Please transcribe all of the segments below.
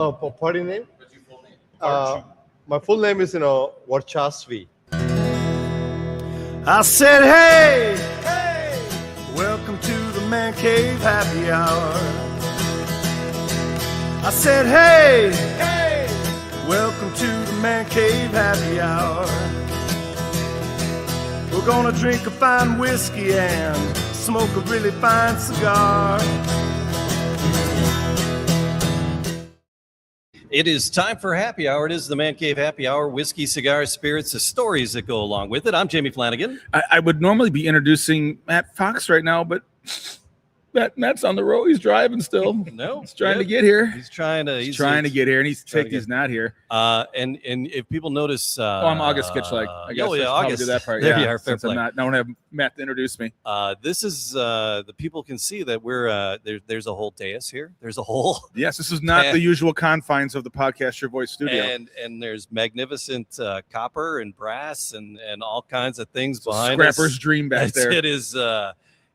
Party name? Uh, my full name is, Varchas Whiskey. I said, hey, hey, welcome to the Man Cave Happy Hour. I said, hey, hey, welcome to the Man Cave Happy Hour. We're gonna drink a fine whiskey and smoke a really fine cigar. It is time for happy hour. It is the Man Cave Happy Hour. Whiskey, cigars, spirits, the stories that go along with it. I'm Jamie Flanagan. I would normally be introducing Matt Fox right now, but Matt's on the road. He's driving still. No, he's trying to get here. He's trying to get here, and he's not here. And if people notice, I'm August Skitchlag. I guess August. Do that part. There you are. Fair play. I don't have Matt to introduce me. This is the people can see that we're there's a whole dais here. There's a whole. Yes, this is not the usual confines of the Podcast Your Voice studio. And there's magnificent copper and brass and all kinds of things behind us. Scrapper's us. dream back there.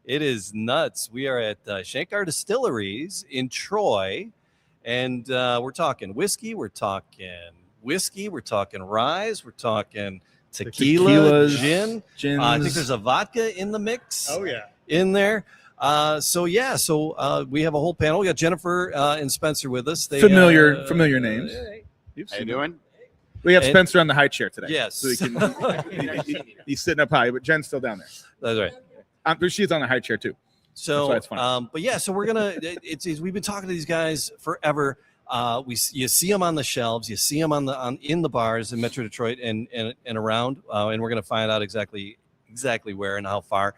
It is nuts. We are at Shankar Distilleries in Troy, and we're talking whiskey, we're talking rye, we're talking tequila, gin. I think there's a vodka in the mix. Oh, yeah. In there. So we have a whole panel. We got Jennifer and Spencer with us. They, familiar names. How you doing? We have Spencer on the high chair today. Yes. So he's sitting up high, but Jen's still down there. That's right. She's on the high chair too. So, that's fun. so we're gonna. We've been talking to these guys forever. You see them on the shelves, you see them in the bars in Metro Detroit and around, and we're gonna find out exactly where and how far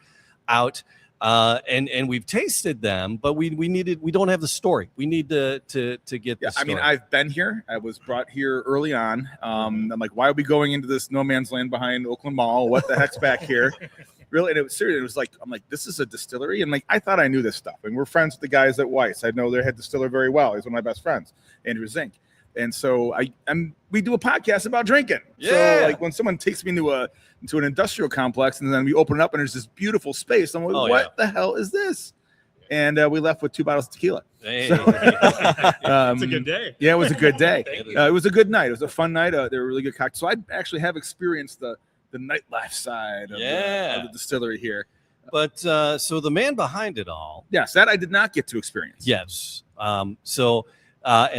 out. And we've tasted them, but we don't have the story. We need to get. Yeah, the story. I've been here. I was brought here early on. I'm like, why are we going into this no man's land behind Oakland Mall? What the heck's back here? Really, and it was serious. It was like, I'm like, this is a distillery, and like I thought I knew this stuff. And we're friends with the guys at Weiss. I know their head distiller very well. He's one of my best friends, Andrew Zink. And so we do a podcast about drinking. Yeah. So like when someone takes me into an industrial complex, and then we open it up, and there's this beautiful space. I'm like, what the hell is this? And we left with 2 bottles of tequila. Hey. So, It's a good day. Yeah, it was a good day. It was a good night. It was a fun night. They were really good cocktails. So I actually have experienced the nightlife side of the distillery here. But so the man behind it all. Yes, that I did not get to experience. Yes. And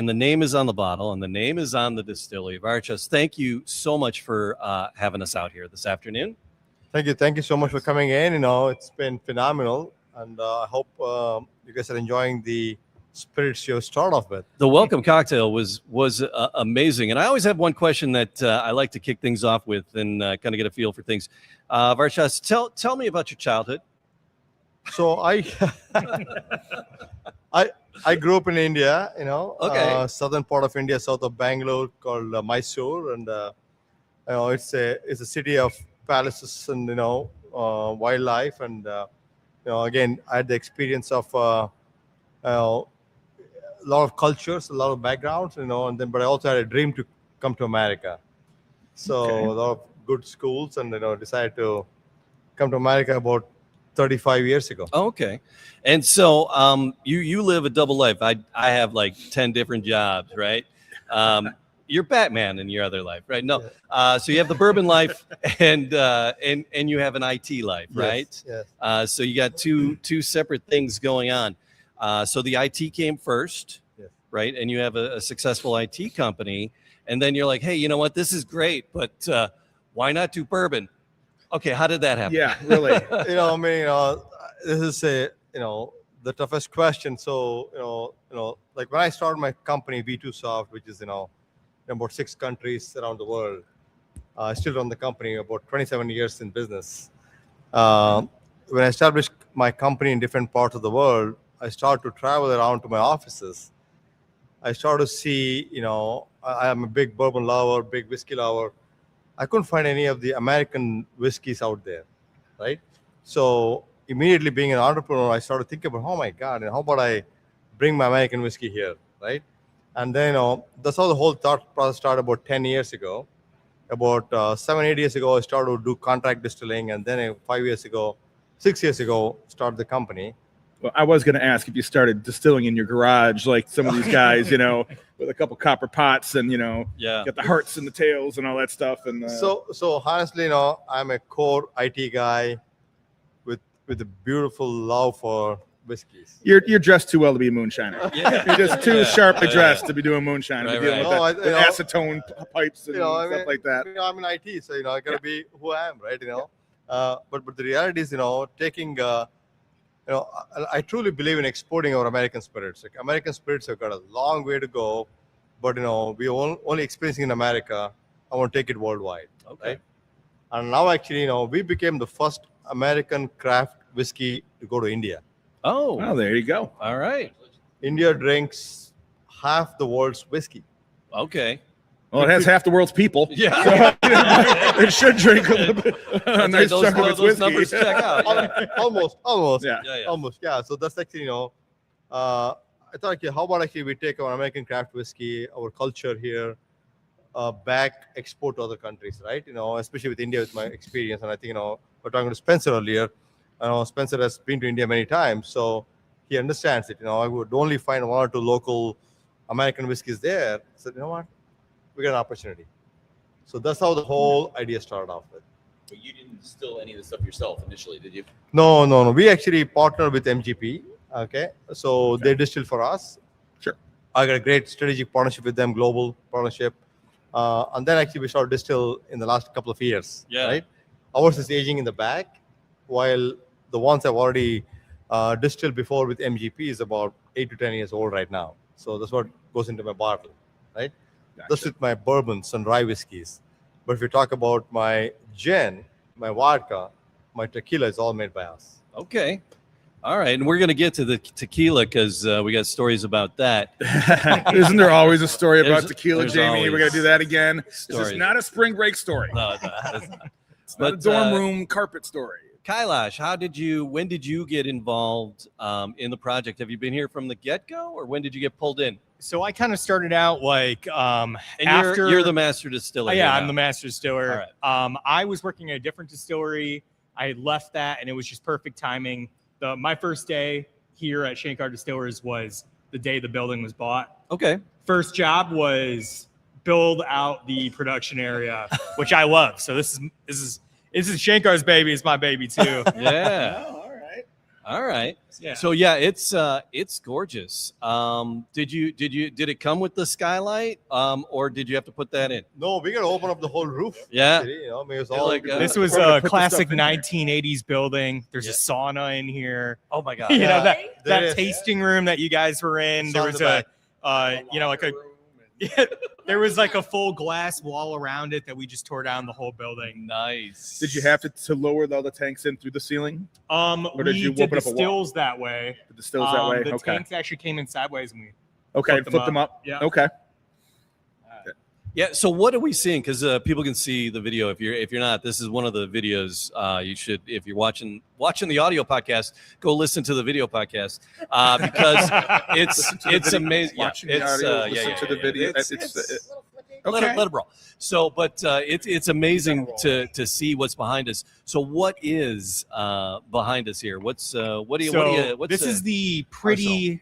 the name is on the bottle and the name is on the distillery. Varchas, thank you so much for having us out here this afternoon. Thank you so much for coming in. It's been phenomenal, and I hope you guys are enjoying the spirits you start off with. The welcome cocktail was amazing, and I always have one question that I like to kick things off with and kind of get a feel for things. Varchas, tell me about your childhood. So I grew up in India, Okay. Southern part of India, south of Bangalore, called Mysore, and it's a city of palaces and wildlife, and again I had the experience of a lot of cultures, a lot of backgrounds, but I also had a dream to come to America. So a lot of good schools, and decided to come to America about 35 years ago. Okay. And so you live a double life. I have like 10 different jobs, right? You're Batman in your other life, right? No. So you have the bourbon life and you have an IT life, right? Yes. So you got two separate things going on. So the IT came first, yes, right? And you have a successful IT company, and then you're like, hey, you know what? This is great, but why not do bourbon? Okay, how did that happen? Yeah, really. This is the toughest question. So like when I started my company V2 Soft, which is in about 6 countries around the world, I still run the company, about 27 years in business. When I established my company in different parts of the world, I started to travel around to my offices. I started to see, I am a big bourbon lover, big whiskey lover. I couldn't find any of the American whiskeys out there, right? So immediately being an entrepreneur, I started thinking about, oh my God, and how about I bring my American whiskey here, right? And then, that's how the whole thought process started about 10 years ago. About 7-8 years ago, I started to do contract distilling, and then 6 years ago, started the company. Well, I was going to ask if you started distilling in your garage like some of these guys, with a couple copper pots and, got the hearts and the tails and all that stuff. And So honestly, I'm a core IT guy with a beautiful love for whiskeys. you're dressed too well to be a moonshiner. Yeah. You're just too sharply dressed to be doing moonshine. Right, Be dealing right. with the acetone pipes and stuff like that. I'm in IT, so I gotta be who I am, right? But the reality is, taking I truly believe in exporting our American spirits. Like American spirits have got a long way to go, but we only experiencing in America. I want to take it worldwide. Okay. Right? And now actually, we became the first American craft whiskey to go to India. Oh, Well, there you go. all right. India drinks half the world's whiskey. Okay. Well, it has half the world's people. Yeah. It should drink a little bit. A nice those, chunk of its those whiskey. numbers check out. Yeah. Almost. Yeah. Yeah, yeah. Almost, yeah. So that's actually, I thought, okay, how about actually we take our American craft whiskey, our culture here, back export to other countries, right? Especially with India, with my experience, and I think we're talking to Spencer earlier. Spencer has been to India many times, so he understands it. I would only find one or two local American whiskeys there. So you know what, we got an opportunity. So that's how the whole idea started off with. But you didn't distill any of the stuff yourself initially, did you? No. We actually partnered with MGP. Okay, so they distill for us. Sure. I got a great strategic partnership with them, global partnership. And then actually we started distill in the last couple of years. Yeah. Right. Ours is aging in the back, while the ones I've already distilled before with MGP is about 8 to 10 years old right now. So that's what goes into my bottle, right? Gotcha. That's with my bourbons and rye whiskeys. But if you talk about my gin, my vodka, my tequila is all made by us. Okay. All right. And we're going to get to the tequila because we got stories about that. Isn't there always a story about There's- tequila, there's Jamie? We're going to do that again. This stories. is not a spring break story. No, it's not. It's not a dorm room carpet story. Kailash, when did you get involved in the project? Have you been here from the get-go, or when did you get pulled in? So I kind of started out like And after you're the master distiller. yeah, here I'm now. the master distiller. All I was working at a different distillery. I had left that, and it was just perfect timing. My first day here at Shankar Distillers was the day the building was bought. Okay. First job was build out the production area, which I love. So this is Shankar's baby. It's my baby too. Yeah. All right. Yeah. So yeah, it's gorgeous. Did it come with the skylight, or did you have to put that in? No, we got to open up the whole roof. Yeah. Actually, I mean, it's Yeah, all like, This was We're gonna a put the classic stuff in there. 1980s building. There's Yeah. a sauna in here. Oh my God. You know Yeah, that there is. tasting room that you guys were in. It's There on was the there was like a full glass wall around it that we just tore down the whole building. Nice. Did you have to lower all the tanks in through the ceiling? Or did we you did open the up a wall? stills that way. The distills that way? The Okay. tanks actually came in sideways and we Okay. flipped Flip them up. Yeah. Okay. Yeah. So what are we seeing? Because people can see the video. If you're not, this is one of the videos. You should, if you're watching the audio podcast, go listen to the video podcast because it's amazing. Watching Yeah, the it's, audio, listen to the video. It's- Okay. Let it roll. So, but it's amazing to see what's behind us. So, what is behind us here? What's this is the pretty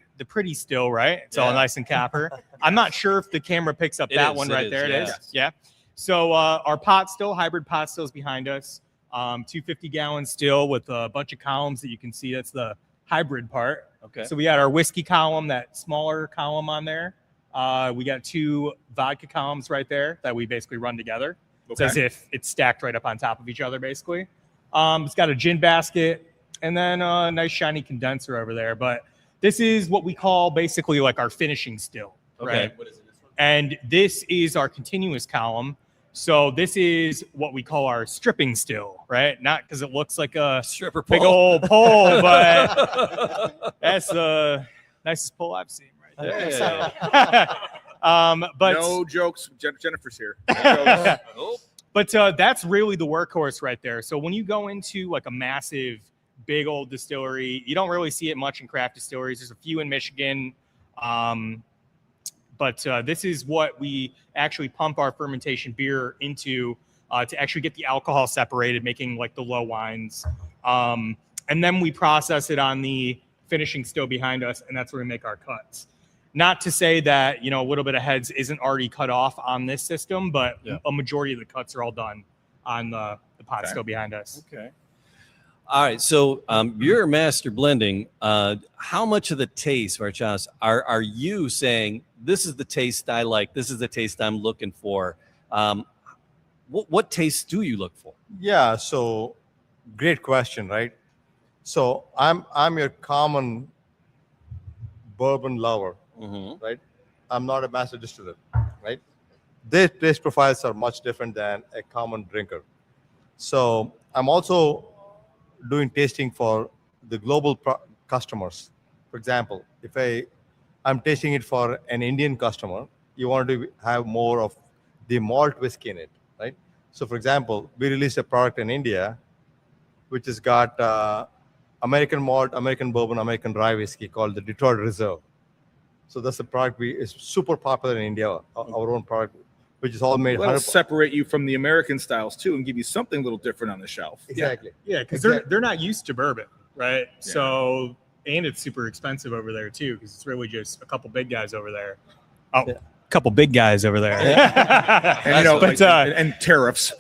still, right? It's all Yeah. nice and copper. I'm not sure if the camera picks up It that is, one it right is, there. It yeah. is. Yeah. So our pot still, hybrid pot stills behind us. 250-gallon still with a bunch of columns that you can see. That's the hybrid part. okay. So we got our whiskey column, that smaller column on there. We got 2 vodka columns right there that we basically run together. It's as if it's stacked right up on top of each other, basically. It's got a gin basket and then a nice shiny condenser over there. But this is what we call basically like our finishing still. Okay. Right? And this is our continuous column. So this is what we call our stripping still, right? Not because it looks like a Stripper big pole. old pole, but that's the nicest pole I've seen right there. Yeah. So, but No jokes. Jennifer's here. No jokes. Oh, but that's really the workhorse right there. So when you go into like a massive, big old distillery, you don't really see it much in craft distilleries. There's a few in Michigan. But this is what we actually pump our fermentation beer into to actually get the alcohol separated, making like the low wines. And then we process it on the finishing still behind us, and that's where we make our cuts. Not to say that, a little bit of heads isn't already cut off on this system, but a majority of the cuts are all done on the pot still behind us. Okay. All right. So your master blending, how much of the taste, Varchas, are you saying, this is the taste I like, this is the taste I'm looking for? What taste do you look for? Yeah, so great question, right? So I'm your common bourbon lover, right? I'm not a master distiller, right? Their taste profiles are much different than a common drinker. So I'm also doing tasting for the global customers. For example, if I'm tasting it for an Indian customer, you want to have more of the malt whiskey in it, right? So for example, we released a product in India, which has got American malt, American bourbon, American rye whiskey called the Detroit Reserve. So that's the product is super popular in India, our own product, which is all made. That'll separate you from the American styles too, and give you something a little different on the shelf. Exactly. Yeah, because they're not used to bourbon, right? Yeah. So, and it's super expensive over there too, because it's really just a couple big guys over there. A couple big guys over there. And, and tariffs.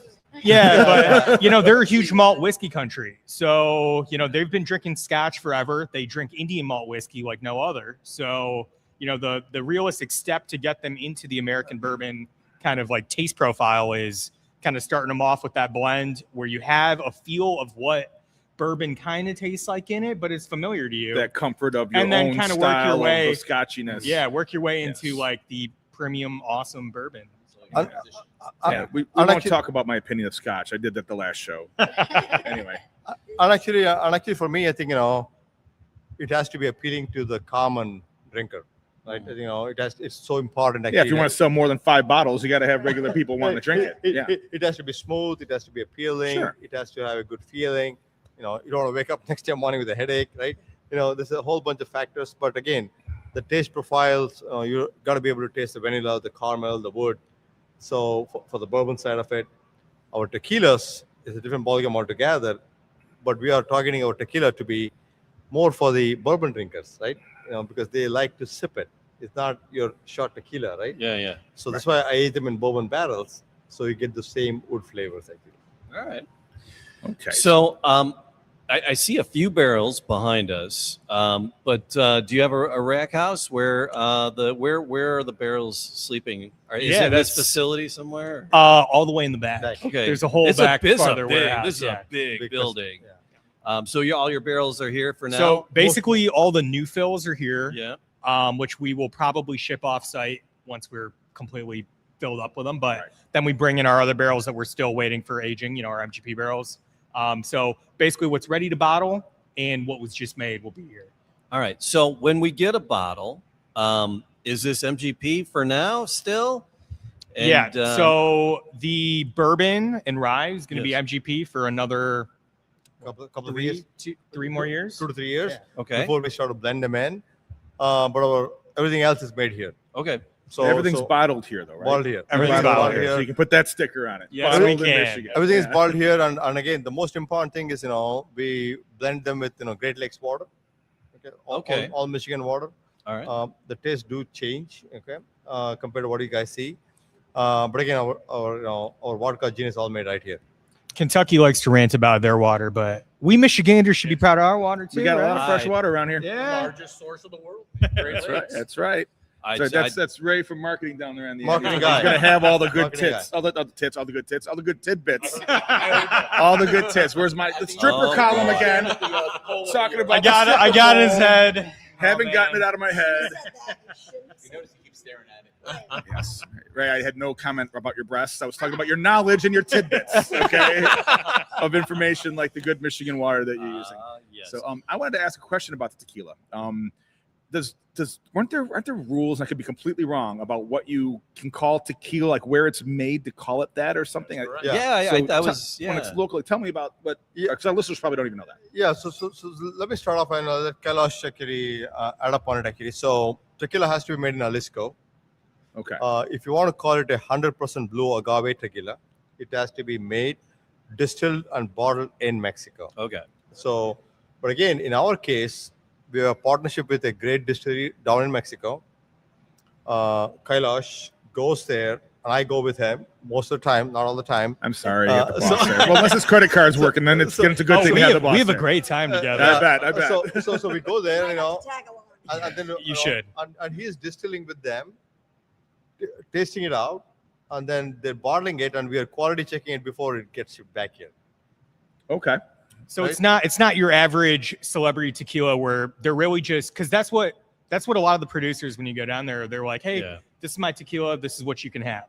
Yeah, but they're a huge malt whiskey country. So, they've been drinking Scotch forever. They drink Indian malt whiskey like no other. So, the realistic step to get them into the American bourbon kind of like taste profile is kind of starting them off with that blend where you have a feel of what bourbon kind of tastes like in it, but it's familiar to you. That comfort of your and then own kind of style, work your way, of the scotchiness. Yeah, work your way into like the premium, awesome bourbon. We won't talk about my opinion of Scotch. I did that the last show. Anyway. And actually, for me, I think it has to be appealing to the common drinker, right? It's so important. Actually, if you want to sell more than 5 bottles, you got to have regular people wanting to drink it. It has to be smooth. It has to be appealing. Sure. It has to have a good feeling. You don't want to wake up next day morning with a headache, right? There's a whole bunch of factors. But again, the taste profiles, you got to be able to taste the vanilla, the caramel, the wood. So for the bourbon side of it, our tequilas is a different ballgame altogether. But we are targeting our tequila to be more for the bourbon drinkers, right? Because they like to sip it. It's not your shot tequila, right? Yeah. So that's why I age them in bourbon barrels, so you get the same wood flavors, actually. All right. Okay. So I see a few barrels behind us, but do you have a rack house where where are the barrels sleeping? Is it this facility somewhere? All the way in the back. Okay. There's a whole back farther warehouse. This is a big building. So all your barrels are here for now? So basically all the new fills are here. Yeah. Which we will probably ship off site once we're completely filled up with them. But then we bring in our other barrels that we're still waiting for aging, our MGP barrels. So basically what's ready to bottle and what was just made will be here. All right. So when we get a bottle, is this MGP for now still? And, so the bourbon and rye is going to be MGP for another couple of years, 3 more years, 2 to 3 years. Yeah. Okay. Before we start to blend them in, but everything else is made here. Okay. So everything's bottled here, though, right? Bottled here. Everything's bottled here. So you can put that sticker on it. Yes, bottled we in can. Michigan. Everything is bottled here, and again, the most important thing is we blend them with Great Lakes water. Okay. All Michigan water. All right. The taste do change. Okay. Compared to what you guys see, but again, our vodka gin is all made right here. Kentucky likes to rant about their water, but we Michiganders should be proud of our water too. We got a lot of fresh water around here. Yeah. Largest source of the world. That's right. That's right. So that's Ray from marketing down there on the marketing end. guy. He's gonna have all the good Marketing tits, all the tits, all the good tits, all the good tidbits, all the good tits. Where's the stripper column again? Talking about. I got his head. Haven't gotten it out of my head. You notice he keeps staring at it. Yes, Ray. I had no comment about your breasts. I was talking about your knowledge and your tidbits, okay, of information like the good Michigan water that you're using. Yes. So, I wanted to ask a question about the tequila. Aren't there rules? I could be completely wrong about what you can call tequila, like where it's made to call it that or something. Yeah. When it's locally. Tell me about what. Because our listeners probably don't even know that. Yeah. So let me start off and let Kailash actually add up on it actually. So tequila has to be made in Jalisco. Okay. If you want to call it 100% blue agave tequila, it has to be made, distilled, and bottled in Mexico. Okay. So, but again, in our case, we have a partnership with a great distillery down in Mexico. Kailash goes there, and I go with him most of the time, not all the time. I'm sorry, you got the so- boss there. Well, unless his credit card's working, then it's a good thing we to have the have, boss we have a there. great time together. I bet. So we go there, and then You should. and he is distilling with them, tasting it out, and then they're bottling it, and we are quality checking it before it gets shipped back here. Okay. So Right? it's not your average celebrity tequila where they're really just because that's what a lot of the producers when you go down there, they're like, hey, Yeah. this is my tequila, this is what you can have.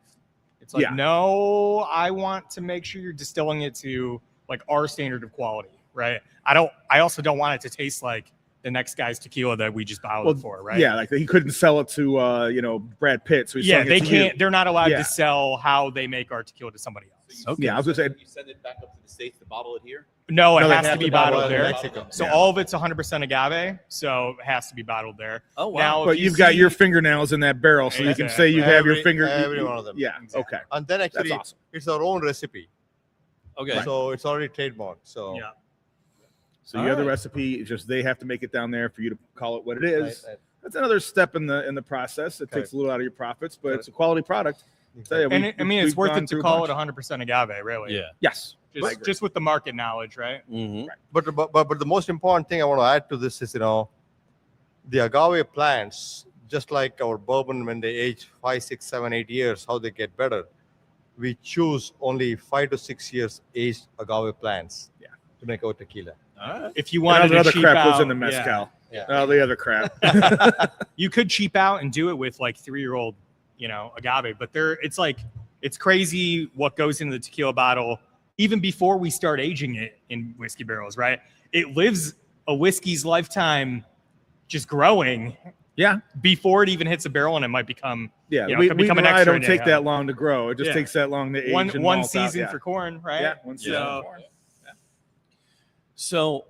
It's like, Yeah. no, I want to make sure you're distilling it to like our standard of quality, right? I also don't want it to taste like the next guy's tequila that we just bottled it for, right? Yeah, like he couldn't sell it to Brad Pitt, so he's Yeah, selling they it to you. can't. They're not allowed Yeah. to sell how they make our tequila to somebody else. Okay. Yeah, I was gonna say You send it back up to the States to bottle it here? No, it No, they has have to be to bottle bottled it in there. Mexico. So Yeah. all of it's 100% agave, so it has to be bottled there. Oh wow. Now, if but you you've got see- your fingernails in that barrel, so you can say you have your Every- finger. every one of them. Yeah. Exactly. Okay. And then actually, That's awesome. it's our own recipe, okay. so it's already trademarked. So Yeah. So you have the Alright. recipe. It's just they have to make it down there for you to call it what it is. Right. That's another step in the process. It takes a little out of your profits, but it's a quality product. Tell you, And we- it, I mean, it's we've worth gone it through to a call bunch. it 100% agave, really. Yeah. Yes. I agree. Just with the market knowledge, right? Mm-hmm. But the most important thing I want to add to this is the agave plants, just like our bourbon when they age 5, 6, 7, 8 years, how they get better. We choose only 5 to 6 years aged agave plants to make our tequila. All right. If you And wanted all the to other cheap crap out, goes in the yeah. mezcal. Yeah. All the other crap. You could cheap out and do it with like 3-year-old, agave, but it's crazy what goes into the tequila bottle even before we start aging it in whiskey barrels, right? It lives a whiskey's lifetime just growing Yeah. before it even hits a barrel, and it might become Yeah. You know, it we could become an rye extra don't in take it, that long to grow. It just Yeah. takes that long to age. one and one malt out. season Yeah. for corn, right? Yeah. One season So- for corn. So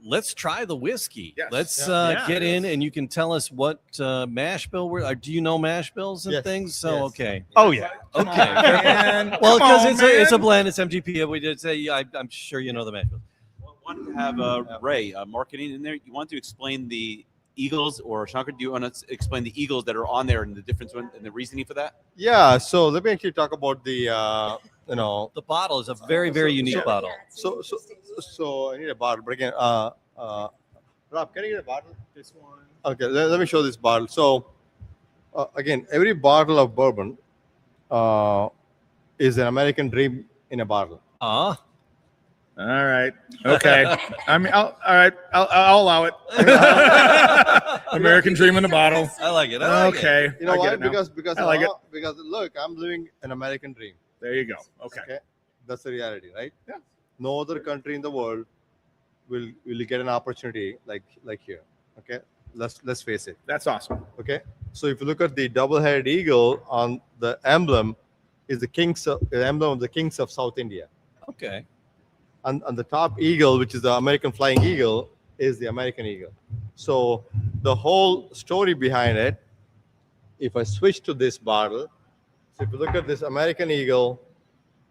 let's try the whiskey. Yes. Let's Yeah. get in, and you can tell us what mash bill we're. Do you know mash bills and Yes. things? So Yes. okay. Oh yeah. Okay. Man, Well, come because on, it's a man. blend. It's MGP. We did say I'm sure you know the mash bill. Wanted to have Ray, marketing in there. You want to explain the Eagles, or Shankar, do you want to explain the Eagles that are on there and the difference and the reasoning for that? Yeah. So let me actually talk about the The bottle is a very very unique bottle. So I need a bottle, but again, Rob, can you get a bottle? This one. Okay, let me show this bottle. So again, every bottle of bourbon is an American dream in a bottle. Ah. All right. Okay. I mean, all right. I'll allow it. American dream in a bottle. I like it. I like it. Okay. You know I get why? it now. Because I like it. because look, I'm living an American dream. There you go. Okay. That's the reality, right? Yeah. No other country in the world will get an opportunity like here. Okay. Let's face it. That's awesome. Okay. So if you look at the double-headed eagle on the emblem, is the emblem of the kings of South India. Okay. And the top eagle, which is the American flying eagle, is the American eagle. So the whole story behind it, if I switch to this bottle, so if you look at this American eagle,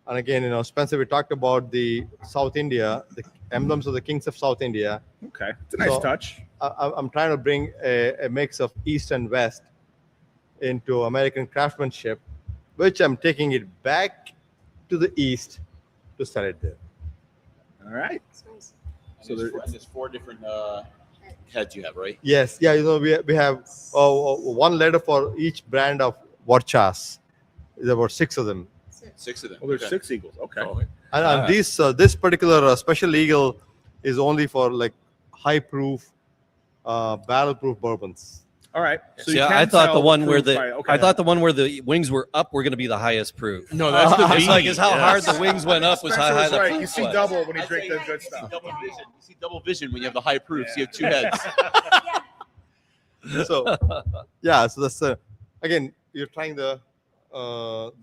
and again, Spencer, we talked about the South India, the emblems of the kings of South India. Okay. It's a nice So- touch. I'm trying to bring a mix of East and West into American craftsmanship, which I'm taking it back to the East to sell it there. All right. So there's 4 different heads you have, right? Yes, yeah, we have one letter for each brand of Varchas. There's about 6 of them, 6 of them. Well, there's Okay. 6 eagles. Okay. Oh, and Alright. this particular special eagle is only for like high proof, barrel proof bourbons. All right. So See, you I can thought tell the one where proof by- okay. I thought the one where the wings were up were going to be the highest proof. No, that's the It's V. like it's how Yes. hard the wings went up was how Spencer high was the right. proof You see was. double when you I'd drink say that good you see stuff. double vision. You see double vision when you have the high proofs. You have 2 heads. So yeah, so that's again, you're trying the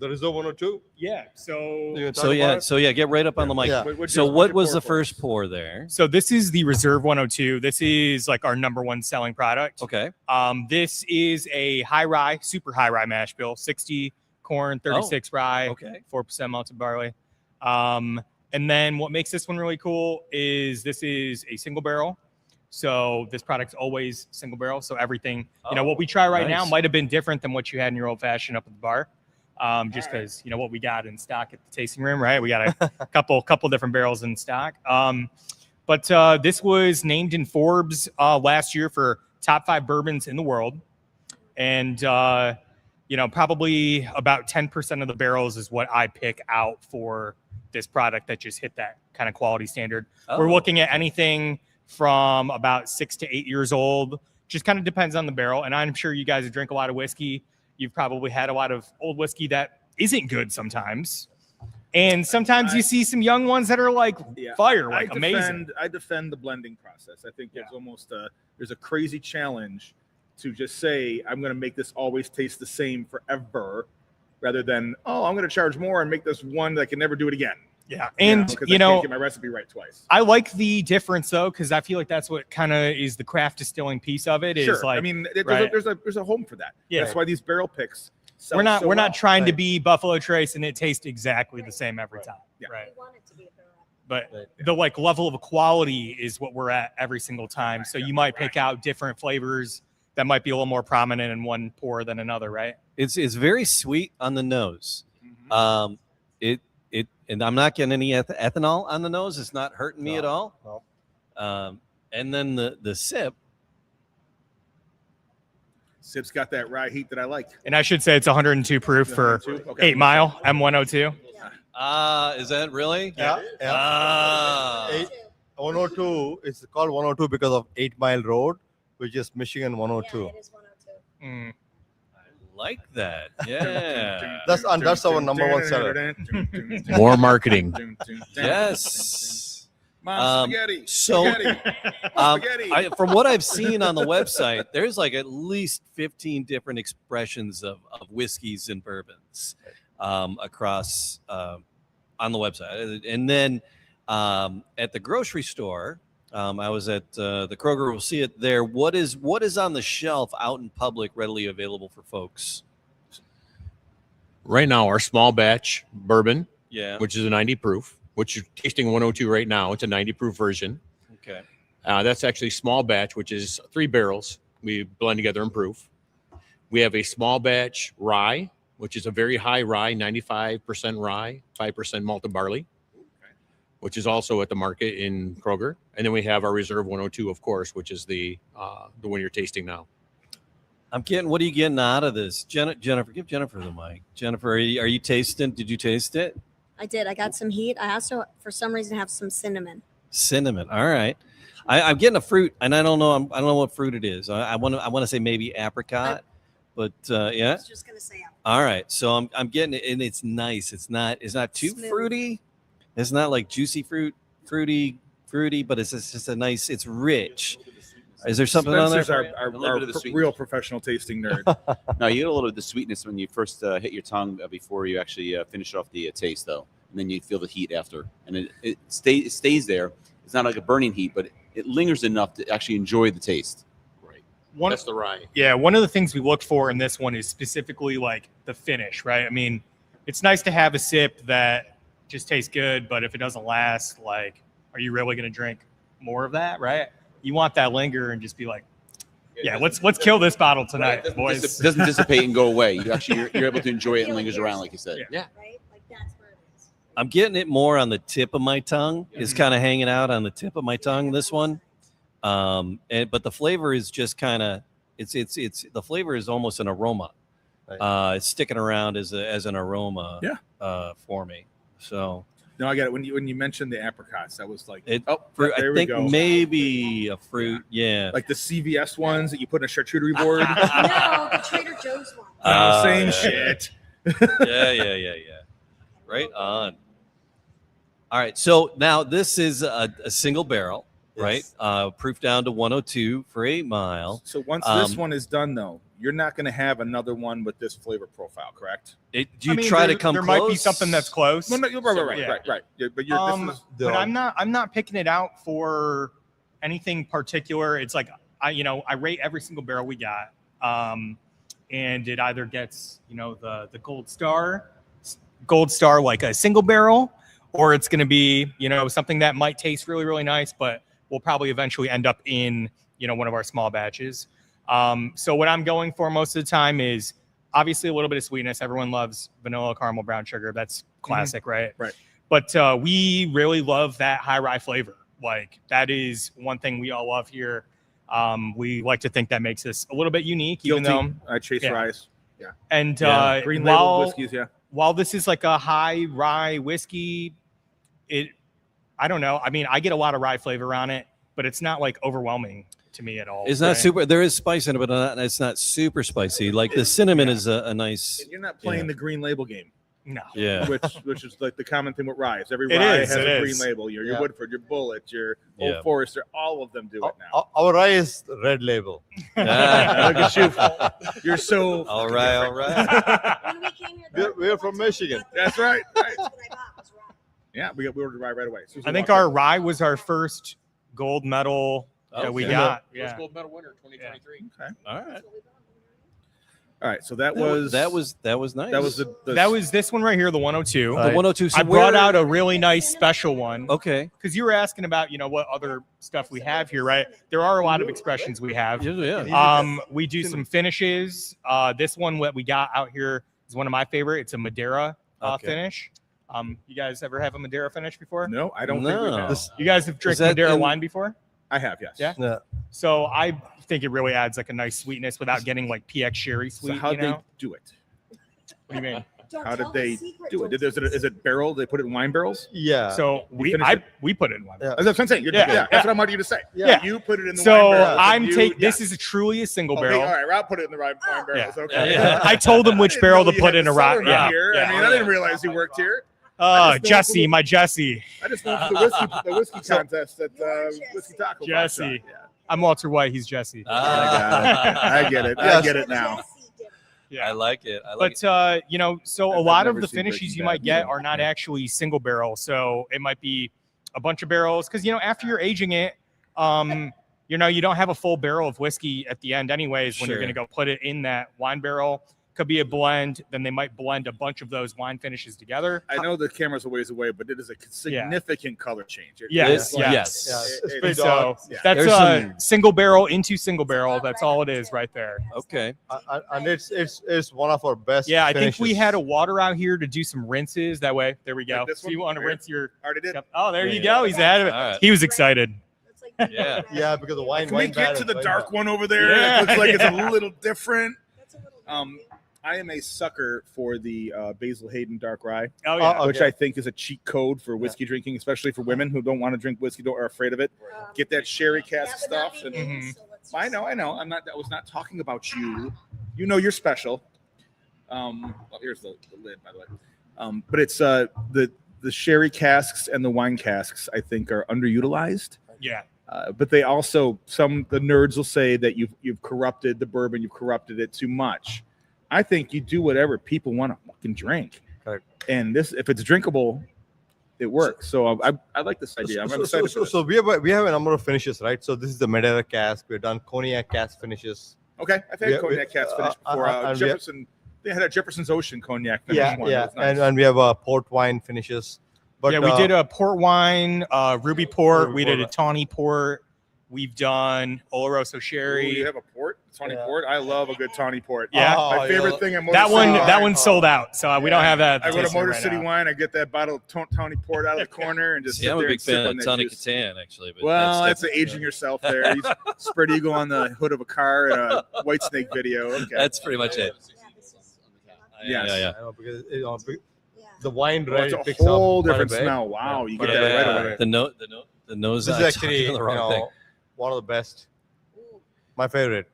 Reserve 102. Yeah. So You So yeah, get right up on the mic. Yeah. What's So your- what what's was your the pour for us? first pour there? So this is the Reserve 102. This is like our number 1 selling product. Okay. This is a high rye, super high rye mash bill, 60 corn, 36 rye, Okay. 4% malted barley. And then what makes this one really cool is this is a single barrel. So this product's always single barrel. So everything, what we try right now nice. might have been different than what you had in your old fashioned up at the bar. Just because what we got in stock at the tasting room, right? We got a couple different barrels in stock. But this was named in Forbes last year for top 5 bourbons in the world, and probably about 10% of the barrels is what I pick out for this product that just hit that kind of quality standard. We're looking at anything from about 6 to 8 years old. Just kind of depends on the barrel. And I'm sure you guys drink a lot of whiskey. You've probably had a lot of old whiskey that isn't good sometimes. And sometimes you see some young ones that are like fire, like amazing. I defend the blending process. I think it's almost there's a crazy challenge to just say, I'm going to make this always taste the same forever, rather than, I'm going to charge more and make this one that I can never do it again. Yeah. And, I can't get my recipe right twice. I like the difference, though, because I feel like that's what kind of is the craft distilling piece of it. Sure. Is like, I mean, there's a home for that. Yeah. That's why these barrel picks sell we're not trying to Right. be Buffalo Trace and it tastes exactly the same every time. Yeah. Right. We want it to be a barrel. But the level of quality is what we're at every single time. So you might pick out different flavors that might be a little more prominent in one pour than another, right? It's very sweet on the nose. And I'm not getting any ethanol on the nose. It's not hurting me at all. No. And then the sip. Sip's got that rye heat that I like. And I should say it's 102 proof for 102? Okay. 8 Mile M102. Is that really? Yeah. Ah. 102. It's called 102 because of 8 Mile Road, which is Michigan 102. Yeah, it is 102. Like that. Yeah. That's our number one seller. More marketing. Yes. Mom, spaghetti. So, spaghetti. Spaghetti. From what I've seen on the website, there's like at least 15 different expressions of whiskeys and bourbons across on the website. And then at the grocery store, I was at the Kroger. We'll see it there. What is on the shelf out in public, readily available for folks? Right now, our small batch bourbon, Yeah. which is a 90 proof, which you're tasting 102 right now. It's a 90 proof version. Okay. That's actually small batch, which is 3 barrels. We blend together and proof. We have a small batch rye, which is a very high rye, 95% rye, 5% malted barley, which is also at the market in Kroger. And then we have our reserve 102, of course, which is the one you're tasting now. What are you getting out of this? Jennifer, give Jennifer the mic. Jennifer, are you tasting? Did you taste it? I did. I got some heat. I also, for some reason, have some cinnamon. Cinnamon. All right. I'm getting a fruit, and I don't know what fruit it is. I want to say maybe apricot, but I yeah. was just gonna say apple. All right. So I'm getting it, and it's nice. It's not too Smooth. fruity. It's not like juicy fruity, but it's just a nice. It's rich. Is there something on there? Spencer's for you? our bit of the sweetness. real professional tasting nerd. No, you get a little of the sweetness when you first hit your tongue before you actually finish off the taste, though, and then you feel the heat after, and it stays there. It's not like a burning heat, but it lingers enough to actually enjoy the taste. Right. One, That's the rye. yeah, one of the things we looked for in this one is specifically like the finish, right? I mean, it's nice to have a sip that just tastes good, but if it doesn't last, like, are you really going to drink more of that, right? You want that linger and just be like, yeah, let's kill this bottle tonight, Right. boys. It doesn't dissipate and go away. You're able to enjoy it and lingers around, like you said. Yeah. Right? Like that's where it is. I'm getting it more on the tip of my tongue. It's kind of hanging out on the tip of my tongue. This one, but the flavor is just kind of it's the flavor is almost an aroma. Right. It's sticking around as an aroma. Yeah. For me. So No, I got it. When you mentioned the apricots, I was like, it. oh, I there we think go. maybe a fruit. Yeah. Like the CVS ones that you put in a charcuterie board. No, the Trader Joe's one. Same yeah. shit. Yeah. Right on. All right. So now this is a single barrel, right? Proof down to 102 for 8 Mile. So once this one is done, though, you're not going to have another one with this flavor profile, correct? Do I you mean, try there, to come there close? might be something that's close. Well, no, right. Yeah, but Um, this is but I'm not picking it out for anything particular. It's like I rate every single barrel we got, and it either gets the gold star like a single barrel, or it's going to be something that might taste really really nice, but will probably eventually end up in, one of our small batches. So what I'm going for most of the time is obviously a little bit of sweetness. Everyone loves vanilla, caramel, brown sugar. That's classic, right? Right. But we really love that high rye flavor. Like that is one thing we all love here. We like to think that makes us a little bit unique, even Guilty. though I chase ryes. Yeah. And Green label whiskeys, yeah. While this is like a high rye whiskey, I don't know. I mean, I get a lot of rye flavor on it, but it's not like overwhelming to me at all. It's not super. There is spice in it, but it's not super spicy. Like the cinnamon is a nice. And you're not playing the green label game. No. Yeah. Which is like the common thing with ryes. Every It rye is, has it a is. green label. Your Woodford, your Bullet, your Old Forester, all of them do it now. Our rye is red label. Look at you. You're so all right. When we came here, We're from Michigan. That's right. That's what I bought was rye. Yeah, we ordered rye right away. I think our rye was our first gold medal that we Okay. got. First Yeah. gold medal winner 2023. Okay. All right. All right. So that was nice. that was That was this one right here, the 102. the 102. So I brought where- out a really nice special one. Okay. Because you were asking about, what other stuff we have here, right? There are a lot of expressions we have. Yeah. We do some finishes. This one that we got out here is one of my favorite. It's a Madeira Okay. finish. You guys ever have a Madeira finish before? No, I don't think we No. have. You guys have drank that Madeira in- wine before? I have, yes. Yeah? Yeah. So I think it really adds like a nice sweetness without getting like PX sherry So sweet. how you did they know? do it? What do you mean? Don't How tell did the they secret, do it? don't Is it barrel? They put it in wine barrels? Yeah. So we finished put it in wine. Yeah. That's what I'm saying. Yeah. That's what I wanted you to say. Yeah. You put it in the So wine barrels. I'm taking this is truly a single Okay, barrel. all right, Rob put it in the wine barrels. Okay. Yeah. I told him I which didn't barrel know to you put had in a the rock. cellar Yeah. here. yeah. I mean, I didn't realize he worked here. Oh, just know Jesse, from- my Jesse. I just know for the whiskey contest at Whiskey Taco. Jesse. Box. I'm Walter White. He's Jesse. I get it. I Yes. get it now. I like it. I like But so a I've lot of never the seen finishes Breaking you Bad, might get so- are not actually single barrel. So it might be a bunch of barrels because after you're aging it, you don't have a full barrel of whiskey at the end anyways when you're Sure. going to go put it in that wine barrel. Could be a blend. Then they might blend a bunch of those wine finishes together. I know the camera's a ways away, but it is a significant color change. Yes, It- yes. yes. Yeah, it's It- pretty So dark. Yeah. that's There's some- single barrel into single barrel. That's all it is right there. Okay. And it's one of our best. Yeah, I think we finishes. had a water out here to do some rinses. That way, there we go. Like this So you one? want to Right. rinse your. Already did. Oh, there you Yeah. go. He's ahead of it. All right. He was excited. Yeah. Yeah, because the wine. Can we wine get vat to is the very dark dark. one over there? Yeah. It looks like it's Yeah. a little different. That's a little I am a sucker for the Basil Hayden Dark Rye, Oh yeah. Oh, which okay. I think is a cheat code for whiskey drinking, especially for women who don't want to drink whiskey, are afraid of it. Get that sherry cask stuff. And I know. I was not talking about you. You know you're special. Well, here's the lid, by the way. But it's the sherry casks and the wine casks, I think, are underutilized. Yeah. But they also, the nerds will say that you've corrupted the bourbon, you've corrupted it too much. I think you do whatever people want to fucking drink. Correct. And this, if it's drinkable, it works. So I like this idea. I'm excited for this. So we have a number of finishes, right? So this is the Madeira cask. We've done cognac cask finishes. Okay, I've had cognac cast finish before. and we have- Jefferson, they had a Jefferson's Ocean cognac finish Yeah, one. yeah, It was nice. and we have port wine finishes. But yeah, we did a port wine, ruby port. Ruby We did a port. tawny port. We've done Oloroso Ooh, sherry. you have a port, tawny Yeah. port. I love a good tawny port. Yeah. My favorite thing at Motor that City one, Wine. that one's sold out. So we don't have that. I go to tasting Motor right City now. Wine. I get that bottle of tawny port out of the corner and just Yeah, sit I'm a there big and sip fan on of that Tonic juice. Catan, actually. But Well, that's different. aging yourself there. He's spread eagle on the hood of a car in a White Snake video. Okay. That's pretty much it. Yes. Yeah. I know, because the wine Well, it's right a picks up whole quite a different bit. smell. Wow, you quite get a that bit. right away. The nose. This is I'm actually talking the wrong thing. one of the best. My favorite.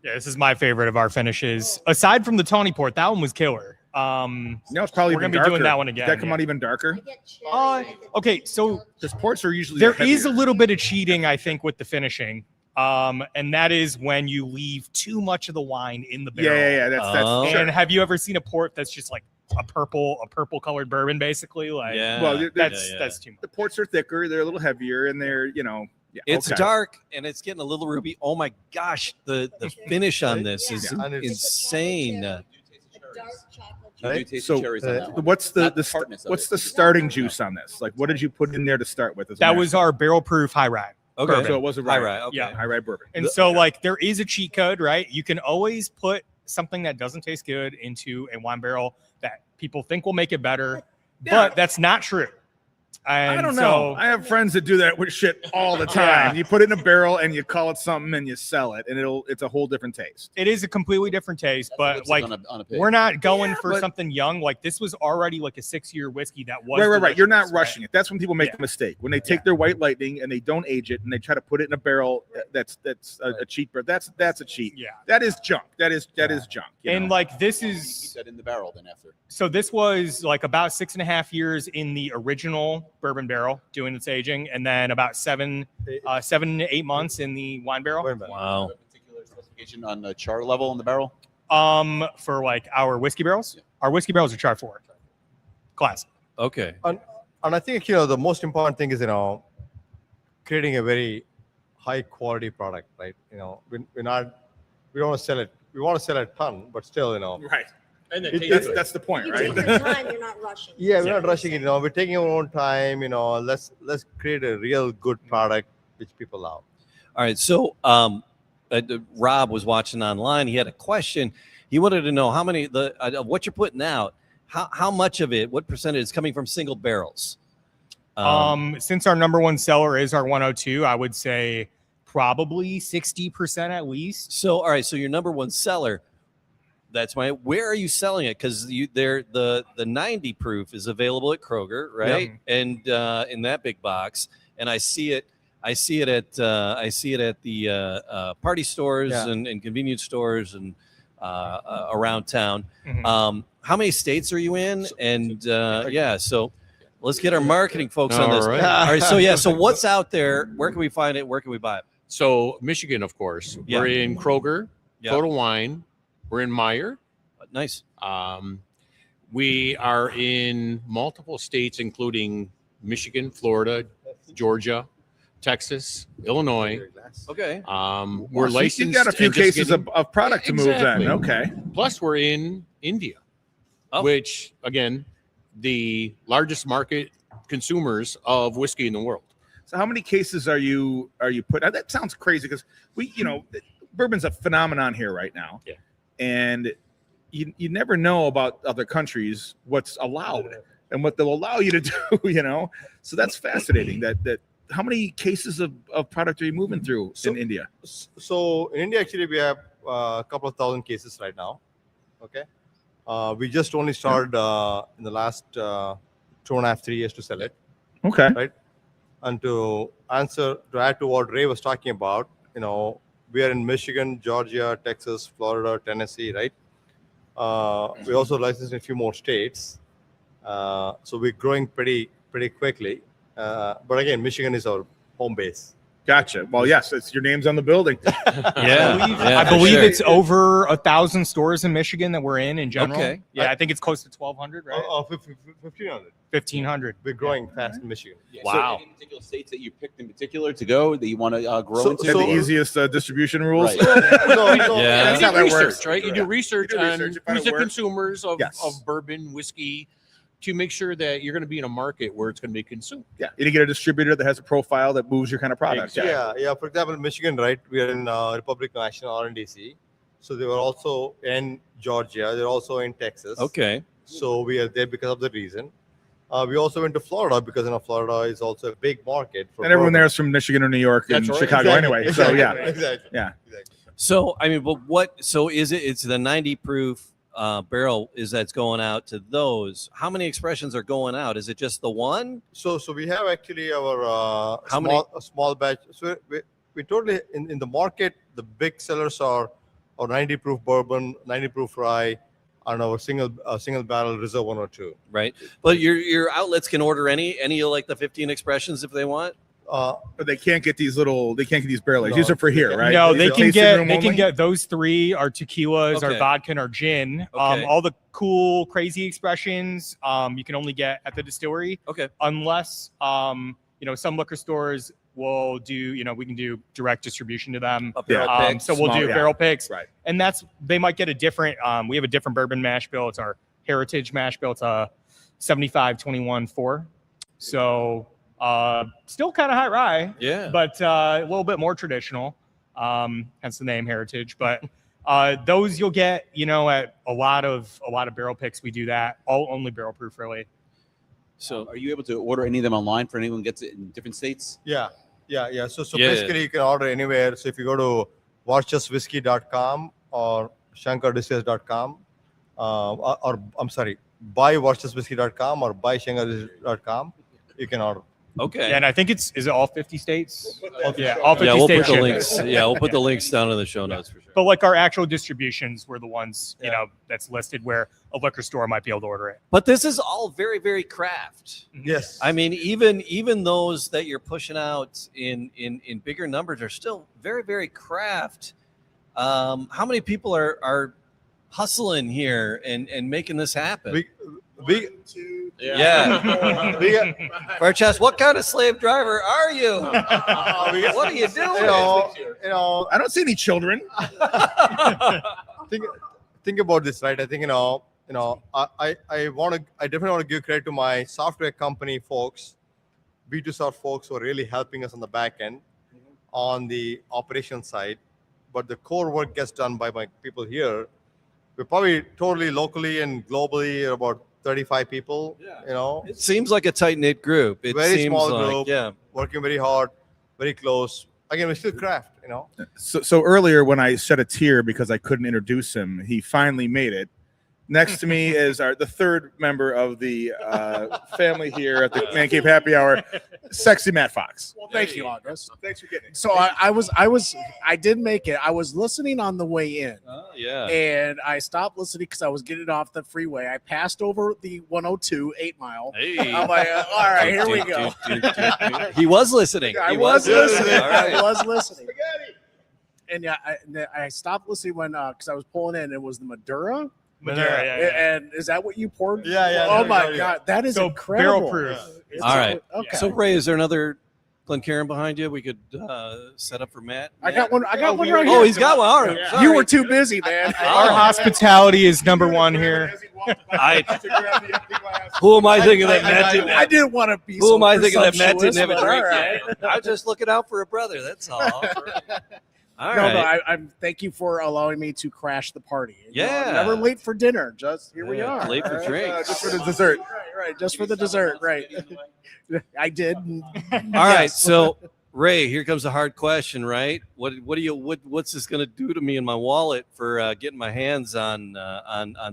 Yeah, this is my favorite of our finishes. Aside from the tawny port, that one was killer. Now it's probably We're even gonna be darker. doing that one again, Did that come yeah. out even darker? Okay, so Because ports are usually there is a heavier. little bit of cheating, I think, with the finishing. And that is when you leave too much of the wine in the barrel. Yeah. That's Oh. sure. And have you ever seen a port that's just like a purple colored bourbon, basically? Like Yeah. Well, they're- that's too much. The ports are thicker. They're a little heavier, and they're It's okay. dark and it's getting a little ruby. Oh my gosh, the finish on this is Yeah. And it's- insane. You do Right? taste So, the cherries on that one. What's the, Not the tartness of what's it. the starting juice on this? Like, what did you put in there to start with? As a That mash was bill? our barrel proof high rye. Okay. Bourbon. So it was a High rye. rye. Okay. Yeah. High rye bourbon. And so, like, there is a cheat code, right? You can always put something that doesn't taste good into a wine barrel that people think will make it better, Yeah. but that's not true. And I don't so, know. I have friends that do that with shit all the time. Yeah. You put it in a barrel and you call it something and you sell it, and it's a whole different taste. it is a completely different taste, That's what but lipstick like, on a pig. we're not going Yeah, for but- something young. Like, this was already like a 6-year whiskey that was Right. You're not delicious, right? rushing it. That's when people make Yeah. the mistake. When they take their White Lightning and they don't age it and they try to put it in a barrel that's a cheat barrel. That's a cheat. Yeah. That is junk. That is junk. you And know? like, this Keep is that in the barrel then after. so this was like about 6.5 years in the original bourbon barrel doing its aging, and then about 7 to 8 months in the wine barrel. Wait a minute. Wow. A particular specification on the char level in the barrel. For like our whiskey barrels, Yeah. our whiskey barrels are char 4. Classic. Okay. And I think the most important thing is creating a very high quality product, right? We don't want to sell it. We want to sell a ton, but still, right. And then It- taste it's- good. That's the point, You right? take your time, you're not rushing. Yeah, we're not rushing it. We're taking our own time. Let's create a real good product which people love. All right. So, Rob was watching online. He had a question. He wanted to know how many of what you're putting out. How much of it? What percentage is coming from single barrels? Since our number one seller is our 102, I would say probably 60% at least. So, all right. So your number one seller. That's my. Where are you selling it? Because the 90 proof is available at Kroger, right? And in that big box, and I see it at the party stores Yeah. and convenience stores and around town. Mhm. How many states are you in? So let's get our marketing folks on All this. right. All right. So yeah. So what's out there? Where can we find it? Where can we buy it? So Michigan, of course. Yeah. We're in Kroger, Yeah. Total Wine. We're in Meyer. Nice. We are in multiple states, including Michigan, Florida, Georgia, Texas, Illinois. Okay. We're Wow, so licensed. You got a few and just cases getting- of product to move Exactly. then. Okay. Plus, we're in India, Oh. which again, the largest market consumers of whiskey in the world. So how many cases are you putting? That sounds crazy because bourbon's a phenomenon here right now. Yeah. And you never know about other countries what's allowed and what they'll allow you to do, So that's fascinating that how many cases of product are you moving through in India? So in India, actually, we have a couple of thousand cases right now. Okay. We just only started in the last 2.5, 3 years to sell it. Okay. Right. And to add to what Ray was talking about, we are in Michigan, Georgia, Texas, Florida, Tennessee, right? We also licensed in a few more states. So we're growing pretty quickly. But again, Michigan is our home base. Gotcha. Well, yes, it's your name's on the building. I believe it's over 1,000 stores in Michigan that we're in general. Okay. Yeah, I think it's close to 1,200, right? 1,500. 1,500. We're growing fast in Michigan. So any particular states that you picked in particular to go that you want to grow into? Have the easiest distribution rules. Right. Yeah. That's You how do that research, works. right? You do research You do on research, you find who's out the where- consumers of Yes. bourbon, whiskey, to make sure that you're going to be in a market where it's going to be consumed. Yeah. You get a distributor that has a profile that moves your kind of product. Yeah. For example, Michigan, right? We are in Republic National RNDC. So they were also in Georgia. They're also in Texas. Okay. So we are there because of the reason. We also went to Florida because Florida is also a big market. For And everyone bourbon. there is from Michigan or New York and That's right. Chicago anyway. So yeah. Exactly. Yeah. Exactly. So I mean, but what? So is it? It's the 90 proof barrel that's going out to those. How many expressions are going out? Is it just the one? So we have actually our How many? a small batch. So we totally in the market. The big sellers are our 90 proof bourbon, 90 proof rye, and our single barrel Reserve 102. Right. But your outlets can order any of like the 15 expressions if they want. But they can't get these barrel aged. No. These are for here, right? No, These they are can tasting get room they can only? get those three: our tequilas, Okay. our vodka, and our gin. Okay. All the cool, crazy expressions you can only get at the distillery. Okay. Unless some liquor stores we'll do, we can do direct distribution to them. So we'll do barrel picks, Right. and they might get a different. We have a different bourbon mash bill. It's our heritage mash bill. It's a 75-21-4. So still kind of high rye, but a little bit more traditional. Hence the name heritage. But those you'll get, at a lot of barrel picks. We do that only barrel proof, really. So, are you able to order any of them online for anyone who gets it in different states? Yeah. So basically, you can order anywhere. So if you go to varchaswhiskey.com or shankardistillery.com, or I'm sorry, buy varchaswhiskey.com or buy shankardistillery.com, you can order. Okay. Yeah, and I think is it all 50 states? All 50 we'll states put the shipping. links. Yeah, we'll put the links down in the show notes for sure. But like our actual distributions were the ones, that's listed where a liquor store might be able to order it. But this is all very, very craft. Yes. I mean, even those that you're pushing out in bigger numbers are still very, very craft. How many people are hustling here and making this happen? We Varchas, what kind of slave driver are you? What are you doing? I don't see any children. think about this, right? I think I definitely want to give credit to my software company folks, B2Soft folks, who are really helping us on the back end on the operation side. But the core work gets done by my people here. We're probably totally locally and globally about 35 people. It seems like a tight-knit group. It Very seems small like, group. Working very hard, very close. Again, we're still craft. So earlier when I shed a tear because I couldn't introduce him, he finally made it. Next to me is the third member of the family here at the Man Cave Happy Hour, sexy Matt Fox. Well, thank you, August. Thanks for getting it. So I did make it. I was listening on the way in. And I stopped listening because I was getting off the freeway. I passed over the 102 8 Mile. Hey. I'm like, all right, here we go. He was listening. I He was listening. All right. I was listening. And I stopped listening when because I was pulling in. It was the Madura. And is that what you poured? Yeah. Oh my God, that is So incredible. barrel proof. All right. Okay. So Ray, is there another Glencairn behind you? We could set up for Matt. I got one right here. Oh, he's got one. All right. Yeah. Sorry. You were too busy, man. Our hospitality is number one here. Who am I thinking that Matt didn't? I didn't want to be. Who am I thinking that Matt didn't have a but drink all right. yet? I was just looking out for a brother. That's all. All No, right. I'm. Thank you for allowing me to crash the party. Yeah. I'm never late for dinner. Just here we are. Late for All right. drinks. Just for the dessert. Right. Just for the dessert. Right. I did. All right. So Ray, here comes a hard question, right? What's this going to do to me in my wallet for getting my hands on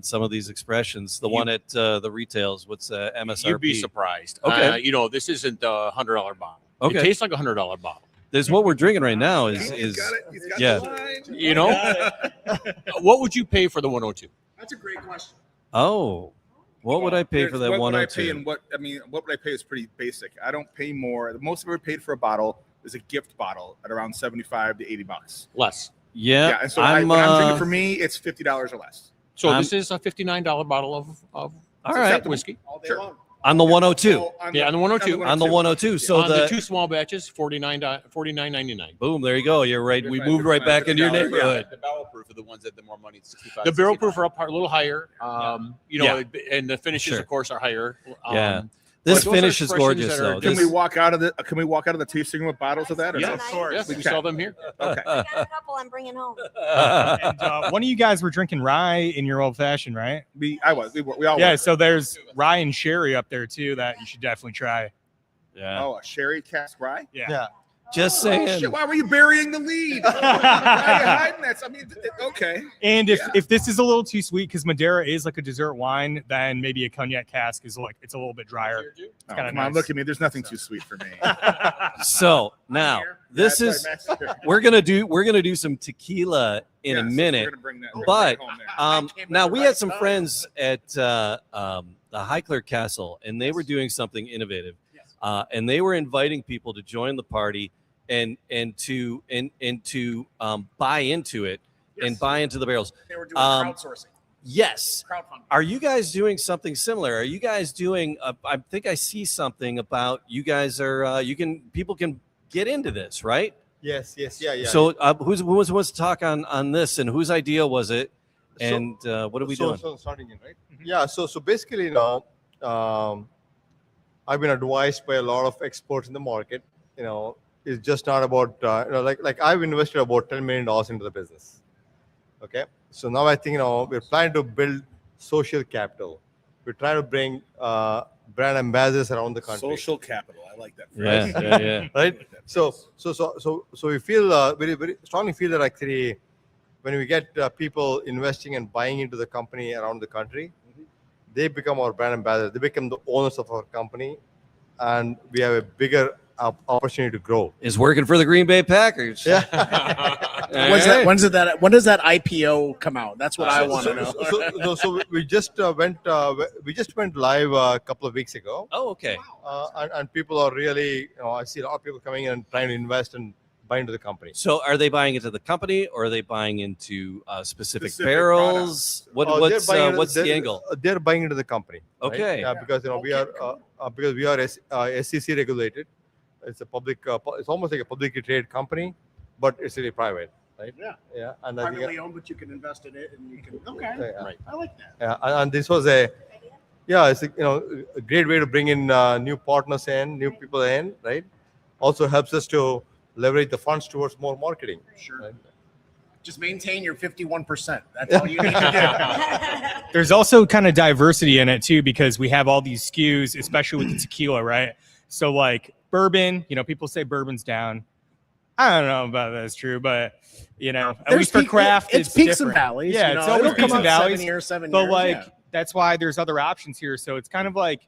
some of these expressions? The one at the retails, what's MSRP? You'd be surprised. Okay. This isn't a $100 bottle. Okay. It tastes like a $100 bottle. There's what we're drinking right now is He's got yeah. the line. You know, what would you pay for the 102? That's a great question. Oh, what would I pay for that What would I 102? pay and what would I pay is pretty basic. I don't pay more. The most I've ever paid for a bottle is a gift bottle at around $75 to $80. Less. Yeah, And so I'm when I'm drinking, for me, it's $50 or less. So this is a $59 bottle of all right. whiskey. All day Sure. long. On the 102. So on Yeah, on the 102. On the 102. So On the the two small batches, $49.99. boom, there you go. You're right. We Right, moved right back into your $59, neighborhood. The barrel proof are the ones that the more money. 65. The barrel 69. proof are up a little higher. And the finishes, Sure. of course, are higher. Yeah. This but those are finish is expressions gorgeous, that are- though. Can This- we walk out of the tasting room with bottles of that? Or Yeah, no? of course. Yes, we Okay. sell them here. Okay. I got a couple I'm bringing home. And, one of you guys were drinking rye in your old fashioned, right? We all Yeah. were. So there's rye and sherry up there too that you should definitely try. yeah. Oh, a sherry cask rye. Yeah. Just Oh, saying. shit, why were you burying the lead? Why are you hiding that? I mean, okay. And if this is a little too sweet, because Madeira is like a dessert wine, then maybe a cognac cask is like it's a little bit drier. Oh, kinda come on, nice. look at me. There's nothing too sweet for me. So now this is we're gonna do some tequila in a minute. But, now we had some friends at the Highclere Castle, and they were doing something innovative, and they were inviting people to join the party and to buy into it and buy into the barrels. They were doing crowdsourcing. Yes. Crowdfunding. Are you guys doing something similar? Are you guys doing? I think I see something about you guys are. People can get into this, right? Yes, yeah. So who wants to talk on this, and whose idea was it, and what are we doing? So starting in, right? Yeah. So basically, I've been advised by a lot of experts in the market. It's just not about like I've invested about $10 million into the business. Okay. So now I think we're trying to build social capital. We're trying to bring brand ambassadors around the country. Social capital. I like that. Yeah. Right. So we feel very, very strongly feel that actually when we get people investing and buying into the company around the country, they become our brand ambassadors. They become the owners of our company, and we have a bigger opportunity to grow. Is working for the Green Bay Packers. Yeah. When does that IPO come out? That's what I want to know. So we just went live a couple of weeks ago. Oh, okay. And people are really, I see a lot of people coming in and trying to invest and buy into the company. So are they buying into the company, or are they buying into specific barrels? What's the angle? They're buying into the company. Right? Okay. Yeah, because we are SEC regulated. It's a public. It's almost like a publicly traded company, but it's really private, right? Yeah. And Privately owned, but you can invest in it, and you can. Okay. Yeah. Right. I like that. Yeah, and this was it's a great way to bring in new partners in, new people in, right? Also helps us to leverage the funds towards more marketing. Sure. Right? Just maintain your 51%. That's all you need to do. There's also kind of diversity in it too, because we have all these SKUs, especially with the tequila, right? So like bourbon, people say bourbon's down. I don't know about that's true, but at least for craft, it's peaks different. and valleys. Yeah, it's always peaks and valleys. 7 years, But that's why there's other options here. So it's kind of like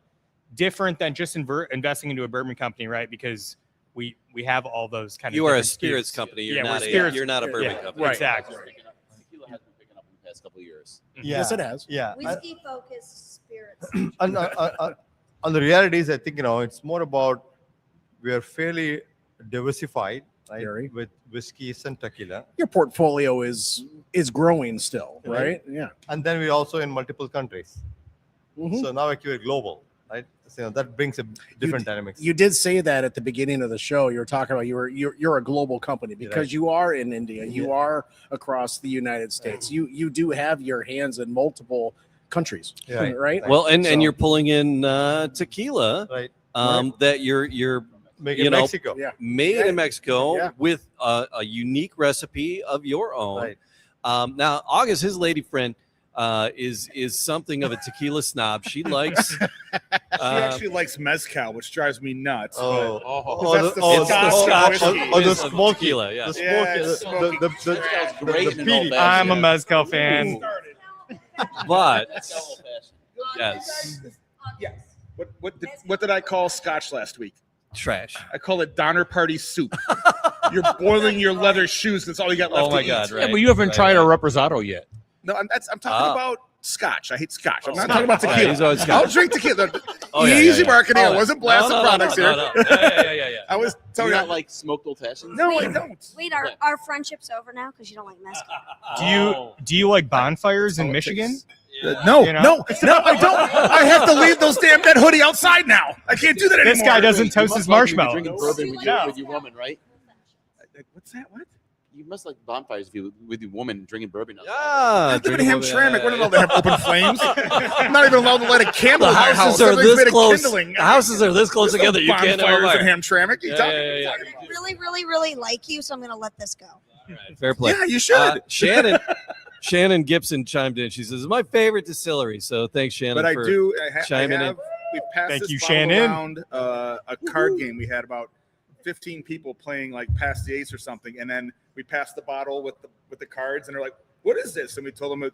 different than just investing into a bourbon company, right? Because we have all those kind of. You are a different spirits SKUs. company. You're not a bourbon company. Right. Exactly. Tequila has been picking up in the past couple of years. Yeah. Yes, it has. Yeah. Whiskey focused spirits. And the reality is, I think it's more about we are fairly diversified, right? With whiskeys and tequila, Your portfolio is growing still, right? Yeah. and then we're also in multiple countries. Mhm. So now we're global, right? So that brings a different dynamics. You did say that at the beginning of the show. You were talking about you're a global company because Right. you are in India, you are across the United States. You do have your hands in multiple countries, Yeah. right? Well, and So- you're pulling in tequila Right. that you're Make it Mexico. Yeah. made in Mexico Yeah. with a unique recipe of your own. Right. Now, August, his lady friend, is something of a tequila snob. She likes. She actually likes mezcal, which drives me nuts. Oh. That's the it's the Scotch Scotch whiskey. of the smoky tequila. Yeah. The Yeah, smoky, it's smoky. Great in an peaty. old-fashioned. I'm a mezcal fan. But That's old-fashioned. yes, What did I call Scotch last week? trash. I call it Donner Party soup. You're boiling your leather shoes. That's all you got left Oh my to God! eat. Right. Yeah, but you haven't right, tried right. a reposado yet. No, I'm talking about Scotch. I hate Scotch. I'm not talking about Yeah, tequila. he's always I'll Scotch. drink tequila. Oh, yeah, Easy yeah, yeah. marketing. Oh, I wasn't blasting no, products no, here. no. Yeah. I was Do telling you you. not like smoked old-fashioned? No, I don't. Wait, our friendship's over now because you don't like mezcal. Do you like bonfires in Michigan? No, You know? no, I don't. I have to leave those damn dead hoodie outside now. I can't do that anymore. This guy doesn't You toast must his like when you're marshmallow. drinking bourbon with No. with your woman, right? What's that? What? You must like bonfires with your woman drinking bourbon. Yeah, I live in Hamtramck. What did all they have open flames? I'm not even allowed to light a candle The in my house. houses are Everything's this made of close. kindling. The houses are this close There's together. no You can't have a bonfires in fire. Hamtramck. You Yeah, talking? yeah. I really, really, really like you, so I'm going to let this go. Fair play. Yeah, you should. Shannon Gibson chimed in. She says, "It's my favorite distillery." So thanks, Shannon. But I for do. I chiming in. have. We passed Thank this you, bottle Shannon. around a card game. We had about 15 people playing like pass the ace or something, and then we passed the bottle with the cards, and they're like, "What is this?" And we told them,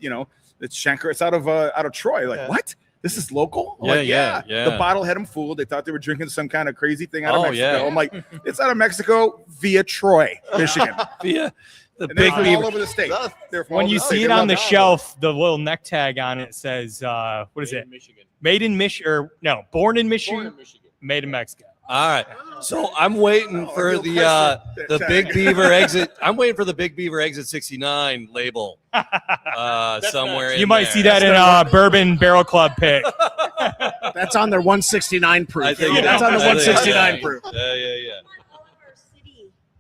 it's Shankar. It's out of Troy. Like, what? This is local? I'm like, Yeah. The bottle had them fooled. They thought they were drinking some kind of crazy thing out of Oh, Mexico. yeah. I'm like, it's out of Mexico via Troy, Michigan. Via the And big they're from beaver. all over the state. They're from all When over you the see state. it They on love the it. shelf, the little neck tag on it says, what is it? Michigan. Made in Michigan, or no, born in Michigan, Born in Michigan. made in Mexico. All right. So I'm waiting Oh, for real the Chrysler Big tag. Beaver exit. I'm waiting for the Big Beaver exit 69 label somewhere. You in might there. see that in a Bourbon Barrel Club pick. That's on their 169 proof. I think it That's is. on the I think it is. 169 proof. Yeah.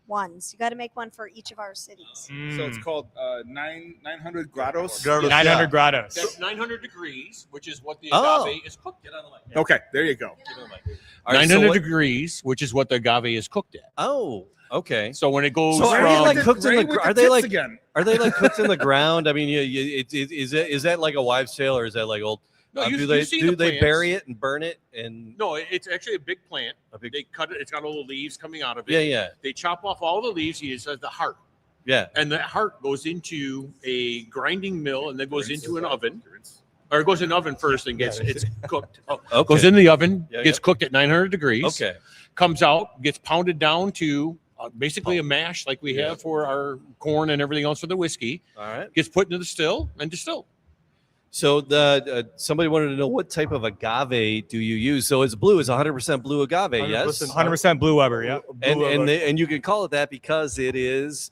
ones. You got to make one for each of our cities. So it's called 900 grados. 900 grados. That's 900 degrees, which is what the Oh. agave is cooked at. Okay, there you go. All right, 900 so degrees, which is what the agave is cooked at. Oh, okay. So when it goes So are they from like cooked in Right the? with Are they tits like? again? Are they like cooked in the ground? I mean, is that like a wives' tale or is that like old? No, you- do you they see do the they plants. bury it and burn it and? no, it's actually a big plant. A big- They cut it. It's got all the leaves coming out of it. Yeah. They chop off all the leaves. He says the heart, Yeah. and that heart goes into a grinding mill, and then goes into an oven, or it goes in an oven first and gets it's cooked. Okay. Goes in the oven, Yeah, gets cooked at 900 degrees. Okay. Comes out, gets pounded down to basically a mash like we have for our corn and everything else for the whiskey. All right. Gets put into the still and distilled. So the somebody wanted to know what type of agave do you use? So it's blue. It's 100% blue agave. Yes. 100% Blue Weber. Yeah. And you can call it that because it is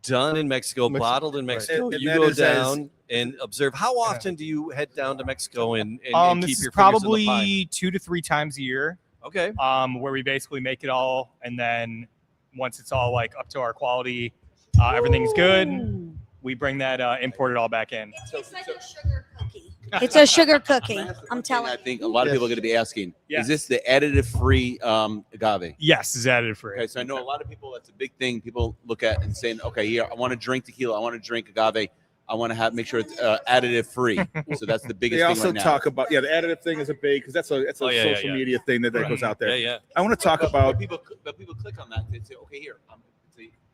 done in Mexico, bottled in Mexico. And you that go is down and observe. How often do you head down to Mexico and keep This is your fingers in the pie? probably 2 to 3 times a year. Okay. Where we basically make it all, and then once it's all like up to our quality, everything's good. We bring that imported all back in. It's like a sugar cookie. It's a sugar cookie. I'm telling I you. think a lot of people are going to be asking, Yes. is this the additive-free agave? Yes, is added free. Okay, so I know a lot of people, that's a big thing people look at and saying, okay, yeah, I want to drink tequila, I want to drink agave, I want to make sure it's additive-free. So that's the biggest They thing also right now. talk about the additive thing is a big because that's a Yeah, social media thing that goes out there. Yeah. I want to talk about But people click on that. They say, okay, here,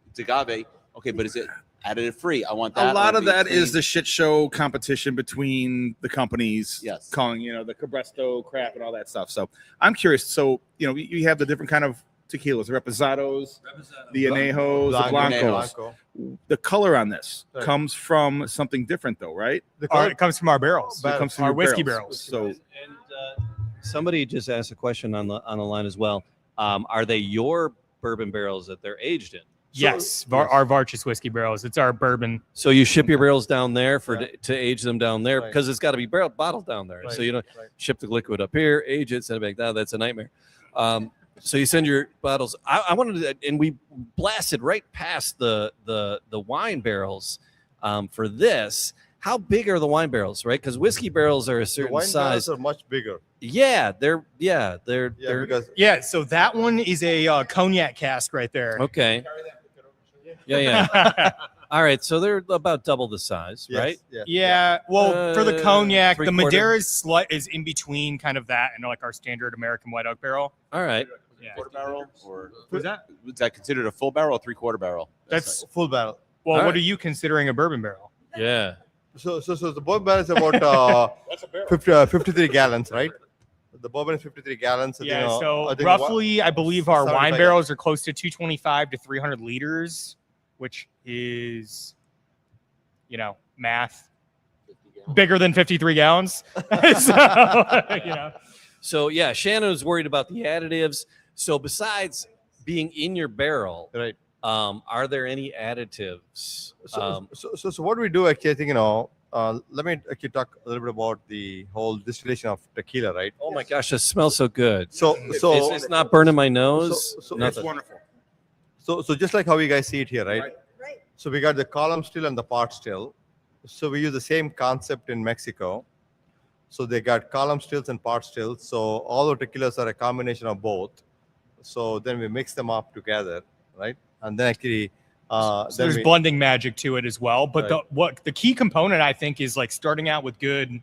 it's agave. Okay, but is it additive-free? I want that. a lot or of the that is thing. the shit show competition between the companies. Yes. Calling the Cabresto crap and all that stuff. So I'm curious. So you have the different kind of tequilas, the reposados, the anejos, the blancos. The color on this Right. comes from something different, though, right? It comes from our barrels. So it comes from our your whiskey barrels. So And somebody just asked a question on the line as well. Are they your bourbon barrels that they're aged in? Yes, our Varchas whiskey barrels. It's our bourbon. So you ship your barrels down there to age them down there Right. because it's got to be bottled down there. So you don't ship the liquid up here, age it, send it back down. That's a nightmare. So you send your bottles. I wanted to, and we blasted right past the wine barrels for this. How big are the wine barrels, right? Because whiskey barrels are a The certain wine size. barrels are much bigger. They're Because Yeah, so that one is a cognac cask right there. okay. Yeah. All right, so they're about double the size, yes, right? Yeah. Yeah, well, for the cognac, the three-quarter. Madeira is in between kind of that and like our standard American white oak barrel. All right. Yeah. Quarter barrel, or Was that? is that considered a full barrel or 3/4 barrel? That's Full barrel. well. All What right. are you considering a bourbon barrel? Yeah. So the bourbon barrel is about 53 gallons, right? The bourbon is 53 gallons. I think, Yeah, so I think roughly, I believe our 75 wine barrels are close to 225 to 300 liters, which is, math, bigger than 53 gallons. So, So yeah, Shannon was worried about the additives. So besides being in your barrel, Right. Are there any additives? So what we do actually, I think, let me actually talk a little bit about the whole distillation of tequila, right? Oh my gosh, it smells so good. So It's not burning my nose. so- nothing. it's wonderful. So just like how you guys see it here, right? Right. Right. So we got the column still and the pot still. So we use the same concept in Mexico. So they got column stills and pot stills. So all the tequilas are a combination of both. So then we mix them up together, right? And then actually, So then there's we, blending magic to it as well. But Right. the key component I think is like starting out with good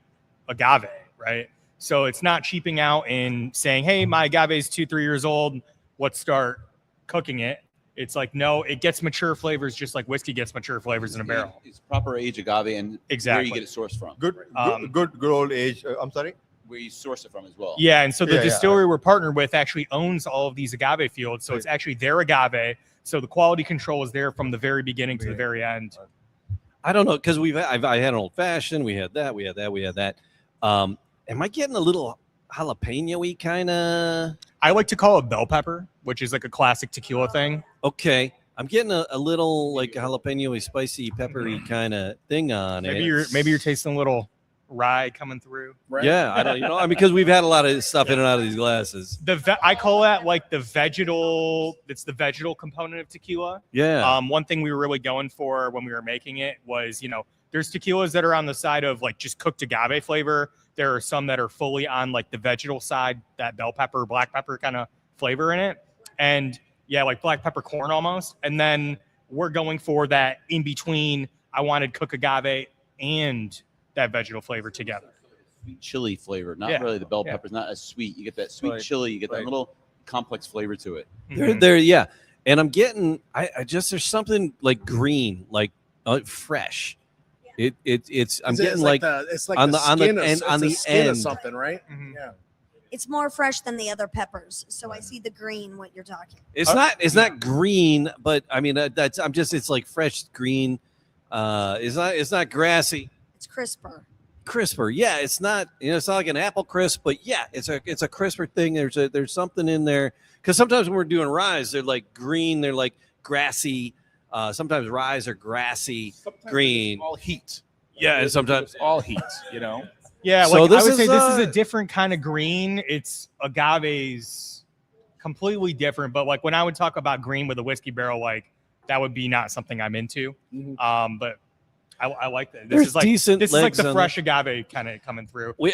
agave, right? So it's not cheaping out and saying, hey, my agave is 2-3 years old. Let's start cooking it. It's like, no, it gets mature flavors just like whiskey gets mature flavors in a barrel. It's proper age agave, and Exactly. where you get it sourced from. good old age. I'm sorry. Where you source it from as well. Yeah, and so the Yeah, yeah. distillery we're partnered with actually owns all of these agave fields. So it's actually their agave. So the quality control is there from the very beginning to the very end. I don't know because I had an old fashioned. We had that. Am I getting a little jalapeno-y kind of? I like to call it bell pepper, which is like a classic tequila thing. Okay, I'm getting a little like jalapeno-y, spicy, peppery kind of thing on Maybe it. you're tasting a little rye coming through. Right? Yeah, I don't. You know, I mean, because we've had a lot of stuff in and out of these glasses. I call that like the vegetal. It's the vegetal component of tequila. Yeah. One thing we were really going for when we were making it was, there's tequilas that are on the side of like just cooked agave flavor. There are some that are fully on like the vegetal side, that bell pepper, black pepper kind of flavor in it. And yeah, like black peppercorn almost. And then we're going for that in between. I wanted cooked agave and that vegetal flavor together. Sweet chili flavor, not really the bell peppers, not as sweet. You get that sweet chili, you get that little complex flavor to it. There, yeah. And I'm getting, I just, there's something like green, like fresh. I'm getting like it's like on the skin on the skin end of something, right? Mm-hmm. Yeah. It's more fresh than the other peppers. So I see the green, what you're talking. It's not green, but I mean it's like fresh green. It's not grassy. It's Crisper. Yeah, it's not it's not like an apple crisp, but yeah, it's a crisper thing. There's something in there, because sometimes when we're doing ryes, they're like green, they're like grassy. Sometimes ryes are grassy, green. All heat. Yeah, and sometimes all heat. Yeah, So like I would this say is, this is a different kind of green. It's agave's completely different. But like when I would talk about green with a whiskey barrel, like that would be not something I'm into. But I like that. There's decent This is like legs the on fresh agave kind of coming through. we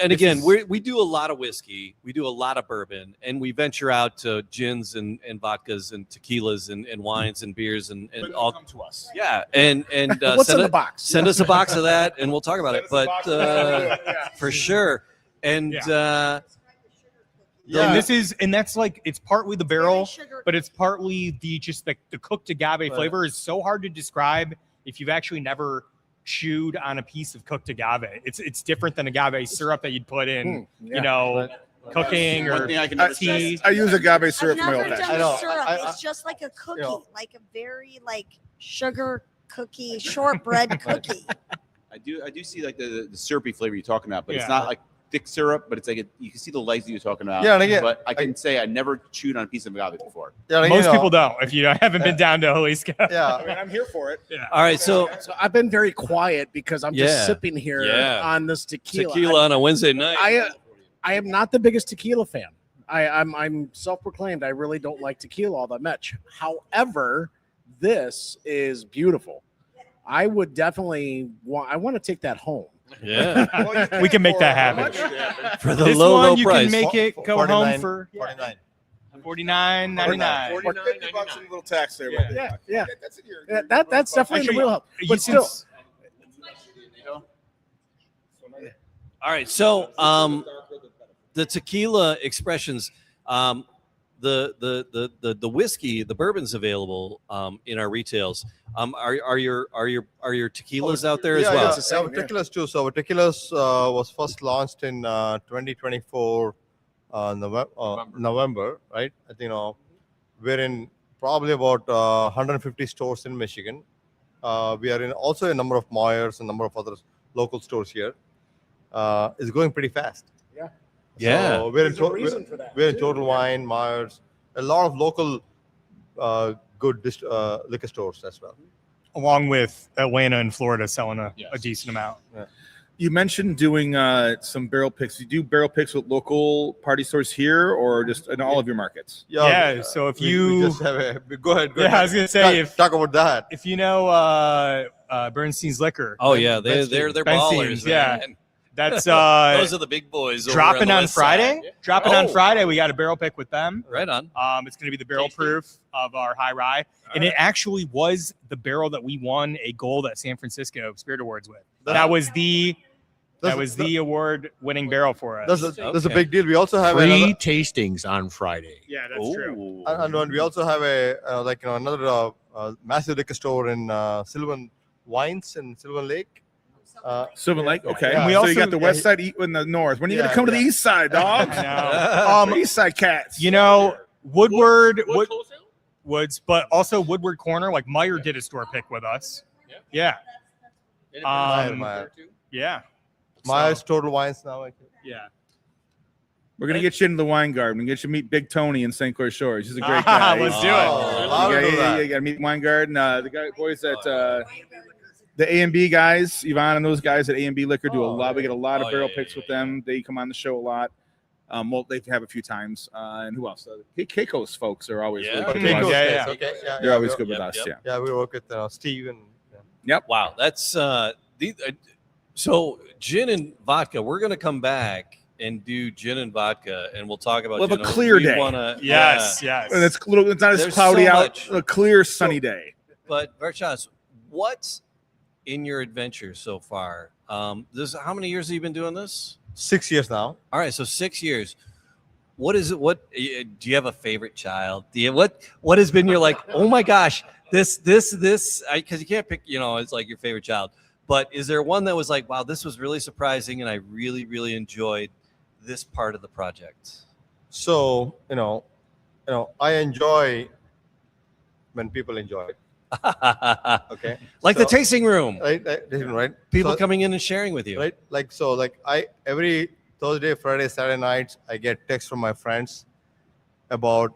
do a lot of whiskey, we do a lot of bourbon, and we venture out to gins and vodkas and tequilas and wines and beers and all. Come to us. Yeah, and What's in the box? Send us a box of that, and we'll talk about it. But for sure, and And that's like, it's partly the barrel, but it's partly the cooked agave flavor is so hard to describe if you've actually never chewed on a piece of cooked agave. It's different than agave syrup that you'd put in, cooking or tea. I use agave syrup I've for my never old fashioned. done syrup. It's just like a cookie, like a very like sugar cookie, shortbread cookie. I do see like the syrupy flavor you're talking about, but it's not like thick syrup, but it's like you can see the legs that you're talking about. Yeah, and again, but I can say I never chewed on a piece of agave before. Yeah, and Most people don't. If you haven't been down to Jalisco. Yeah, I mean, I'm here for it. Yeah. all right, so I've been very quiet because I'm just sipping here on this tequila on a Wednesday night. I am not the biggest tequila fan. I'm self-proclaimed. I really don't like tequila all that much. However, this is beautiful. I would definitely I want to take that home. Yeah, We can make that happen. for the This low one, you price. can make it go home 49, for 49. $49.99. Or $50 and a little tax there. Yeah. That's in your. That's definitely in the wheelhouse. But still, All right, so the tequila expressions, the whiskey, the bourbon's available in our retails. Are your tequilas out there as well? Yeah, our tequilas too. So our tequilas was first launched in 2024 November, right? I think we're in probably about 150 stores in Michigan. We are in also a number of Myers and a number of other local stores here. It's going pretty fast. Yeah. So we're in for Total Wine, Myers, a lot of local good liquor stores as well. Along with Atlanta and Florida selling a decent amount. You mentioned doing some barrel picks. You do barrel picks with local party stores here, or just in all of your markets? Yeah. So if you we just have go ahead. I was gonna say talk about that. If you know Bernstein's Liquor. Oh yeah, they're Bernstein's, ballers. yeah. Man. That's those are the big boys. dropping on Friday. Dropping on Oh. Friday, we got a barrel pick with them. Right on. It's going to be the barrel proof of our high rye, and it actually was the barrel that we won a gold at San Francisco Spirit Awards with. That was the award-winning barrel for us. That's a big deal. We also have Free tastings on Friday. Yeah, that's true. and we also have another massive liquor store in Sylvan Wines in Sylvan Lake. Sylvan Lake, okay. Yeah. We So also- you got the west side and the north. When are you going to come to the east side, dog? I know. East side cats. Woodward, Woods, but also Woodward Corner. Like Meyer did a store pick with us. Yeah. Meyer. Yeah. Myers Total Wines now. Yeah. We're going to get you into the wine garden. We're going to get you to meet Big Tony in St. Clair Shores. He's a great guy. Let's do it. I'll do that. You got to meet wine garden. The boys at the A&B guys, Yvonne and those guys at A&B Liquor do a lot. We get a lot of Oh, barrel yeah, picks yeah, with them. They come on the show a lot. Well, they have a few times. And who else? Keiko's folks are always really Yeah. good Keiko's, with us. yeah. Okay. Yeah. They're always we- good with Yep, us. yep. Yeah. Yeah, we work with Steve and. Wow, that's so gin and vodka. We're gonna come back and do gin and vodka, and we'll talk about. We'll have gin. a clear We day. Yes. And it's not as There's cloudy so out. much. A clear, sunny day. But Varchas, what's in your adventure so far? How many years have you been doing this? 6 years now. All right, so 6 years. What is it? What do you have a favorite child? Do you what has been your like? Oh my gosh, this? Because you can't pick. It's like your favorite child. But is there one that was like, wow, this was really surprising, and I really, really enjoyed this part of the project? So I enjoy when people enjoy it. Okay. Like So- the tasting room, Right. people So- coming in and sharing with you. Right. I every Thursday, Friday, Saturday nights, I get texts from my friends about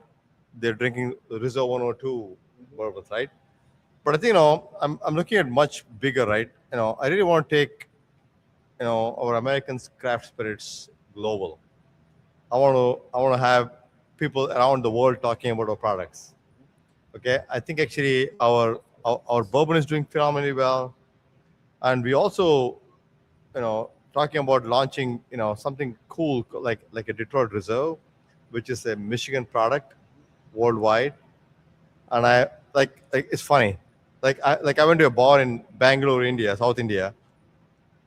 they're drinking Rizzo 102 bourbons, right? But I think I'm looking at much bigger, right? I really want to take our American craft spirits global. I want to have people around the world talking about our products. Okay, I think actually our bourbon is doing phenomenally well, and we also talking about launching something cool like a Detroit Reserve, which is a Michigan product worldwide. And I like it's funny, I went to a bar in Bangalore, India, South India,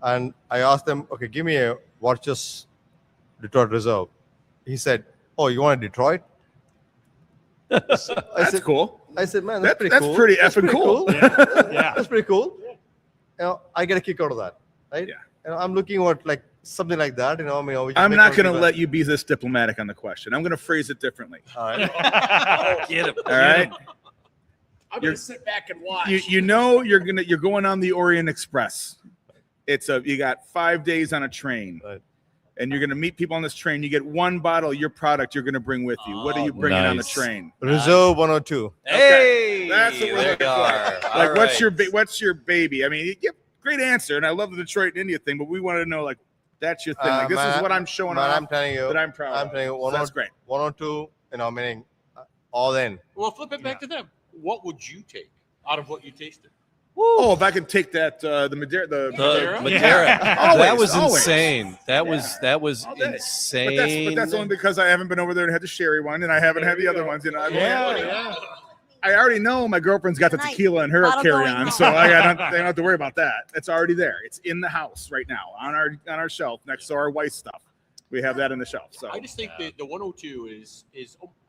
and I asked them, okay, give me a Varchas Detroit Reserve. He said, oh, you want a Detroit? That's cool. I said, man, that's pretty That's cool. pretty effing cool. Yeah. That's pretty cool. I get a kick out of that, right? Yeah. I'm looking at like something like that. We just I'm make not our going to people- let you be this diplomatic on the question. I'm going to phrase it differently. All right. Get him. All right. I'm You're- gonna sit back and watch. You're going on the Orient Express. You got 5 days on a train. Right. And you're going to meet people on this train. You get one bottle of your product you're going to bring with you. What are you bringing on the nice. train? Reserve 102. Hey, That's what we're there looking you for. are. All Like, what's right. your baby? I mean, you give great answer, and I love the Detroit and India thing, but we want to know, like, that's your thing. Like, this is what I'm showing man, off I'm telling you, that I'm proud I'm of. telling you, So that's great. 102, meaning all in. Well, flip it back to them. What would you take out of what you tasted? Oh, if I could take that, the Madeira, The Madeira? Madeira. Always, That was always. insane. That was All day. insane. But that's only because I haven't been over there and had the sherry one, and I haven't had the other ones. Yeah. I already know my girlfriend's got the Tonight. tequila in her Bottle carry going on, now. so I don't have to worry about that. It's already there. It's in the house right now on our shelf next to our white stuff. We have that in the shelf. So I just think that the 102 is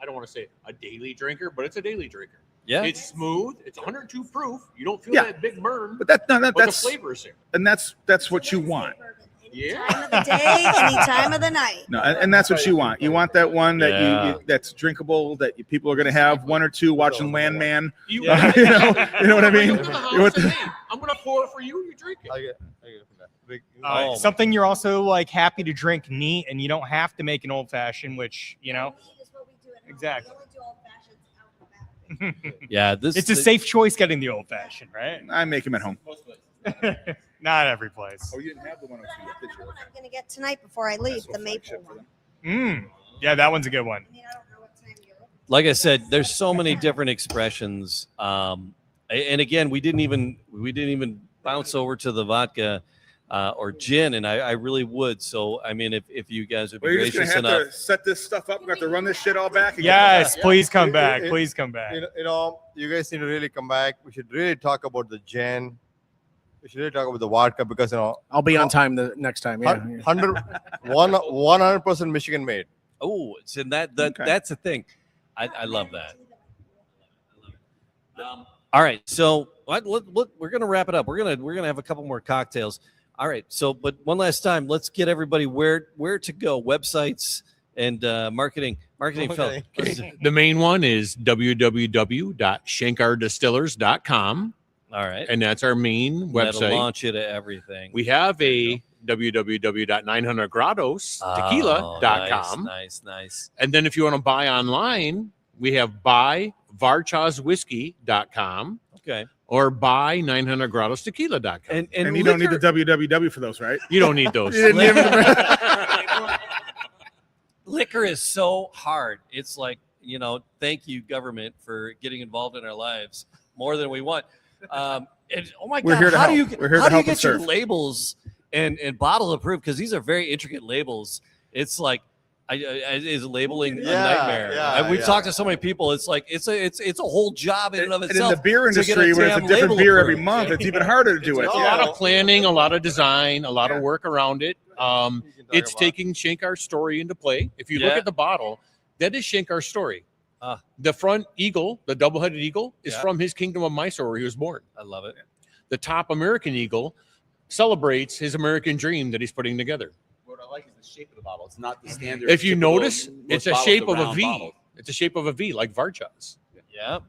I don't want to say a daily drinker, but it's a daily drinker. Yeah. It's smooth. It's 102 proof. You don't feel Yeah. that big burn, but but the that's flavor is there. and that's what you want. Any Yeah. time of the day, any time of the night. No, and that's what you want. You want that one that Yeah. you that's drinkable, that people are going to have one or two watching Landman. You You know what I mean? Go to the house You want and, the- hey, I'm gonna pour it for you. You drink it. I get it from that. Oh, Something you're also like happy to drink neat, and you don't have to make an old fashioned, which Exactly. yeah. This it's a safe choice getting the old fashioned, right? I make them at home. Not every place. Oh, you didn't have the 102 yet, did you? I'm gonna get tonight before I leave, the maple one. Yeah, that one's a good one. I mean, I don't know what time you're open. like I said, there's so many different expressions. And again, we didn't even bounce over to the vodka or gin, and I really would. So I mean, if you guys would be Well, you're just gracious gonna have enough, to set this stuff up. We have to run this shit all back. again. Yes, please come It- back. it- Please come back. You guys need to really come back. We should really talk about the gin. We should really talk about the vodka because I'll be on time the next time. Yeah. 100% Michigan made. oh, it's in that Okay. that's the thing. I love that. All right, so we're gonna wrap it up. We're gonna have a couple more cocktails. All right, so but one last time, let's get everybody where to go, websites and marketing. Phil. The main one is www.shankardistillers.com, All right, and that's our main that'll website. launch you to everything. We have a www.900gradostequila.com. Nice. And then if you want to buy online, we have buyvarchaswhiskey.com. Okay. or buy 900gradostequila.com. And you don't need the www for those, right? You don't need those. Liquor is so hard. It's like, you know, thank you, government, for getting involved in our lives more than we want. And oh my We're God, here to how do help. you We're here to how do you help and get your serve. labels and bottle approved? Because these are very intricate labels. It's like is labeling a nightmare. We've talked to so many people. It's like it's a whole job in and of And itself. in the beer to get industry, where it's a damn different label beer every approved. month, it's even harder to do it. It's a lot of planning, a lot of design, a lot of work around it. It's about. taking Shankar's story into play. If you look Yeah. at the bottle, that is Shankar's story. The front eagle, the double-headed eagle, is from his kingdom of Mysore where he was born. I love it. The top American eagle celebrates his American dream that he's putting together. What I like is the shape of the bottle. It's not the standard. If you typical- notice, most it's a bottles shape are of a round V. bottles. It's a shape of a V, like Varchas. Yeah,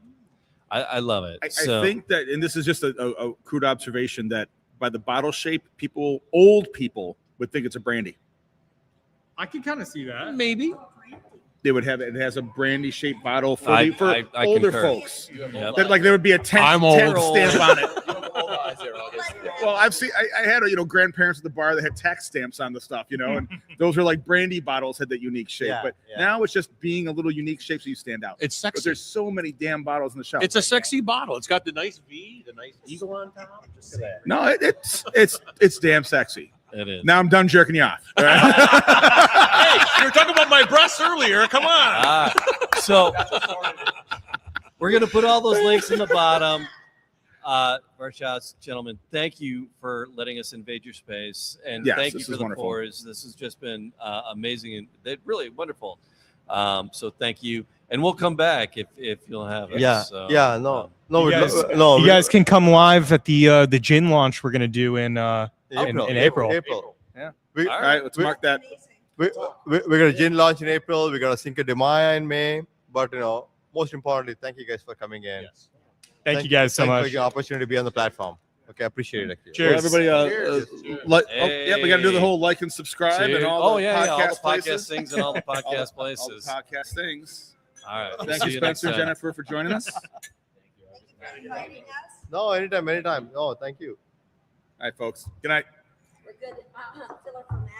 I love it. I So, think that, and this is just a crude observation, that by the bottle shape, old people would think it's a brandy. I can kind of see that. Maybe. They would have it has a brandy shaped bottle for, I older concur. folks. Yep. That, like there would be a 10 I'm old. stamp on it. Old eyes there, August. Well, I've seen. I had grandparents at the bar that had tax stamps on the stuff, and those were like brandy bottles had that unique shape. Yeah, but yeah. now it's just being a little unique shape so you stand out. It's But sexy. there's so many damn bottles in the shelf. It's a sexy bottle. It's got the nice V, the nice eagle on top. Just No, it's damn sexy. it is. Now I'm done jerking you off. All right? Hey, you were talking about my breasts earlier. Come on. So we're gonna put all those links in the bottom. Varchas, gentlemen, thank you for letting us invade your space, and Yes, thank you this for is the wonderful. pours. This has just been amazing and really wonderful. So thank you, and we'll come back if you'll have us. Yeah, So, yeah, no, no, You we'd guys- no. You we- guys can come live at the gin launch we're gonna do in April. April. Yeah. We, All right, let's mark that. we're gonna gin launch in April. We're gonna Cinco de Mayo in May. But most importantly, thank you guys for coming in. Yes. Thank you guys so Thank you much. for the opportunity to be on the platform. Okay, I appreciate it. Cheers. Well, everybody, we got to do the Hey. whole like and subscribe and all all the the podcast podcast places. things and all the All podcast the places. podcast things. All right. We'll Thank see you, next Spencer, time. Jennifer, for joining us. No, anytime. No, thank you. All right, folks. Good night. We're good. Filler for Matt.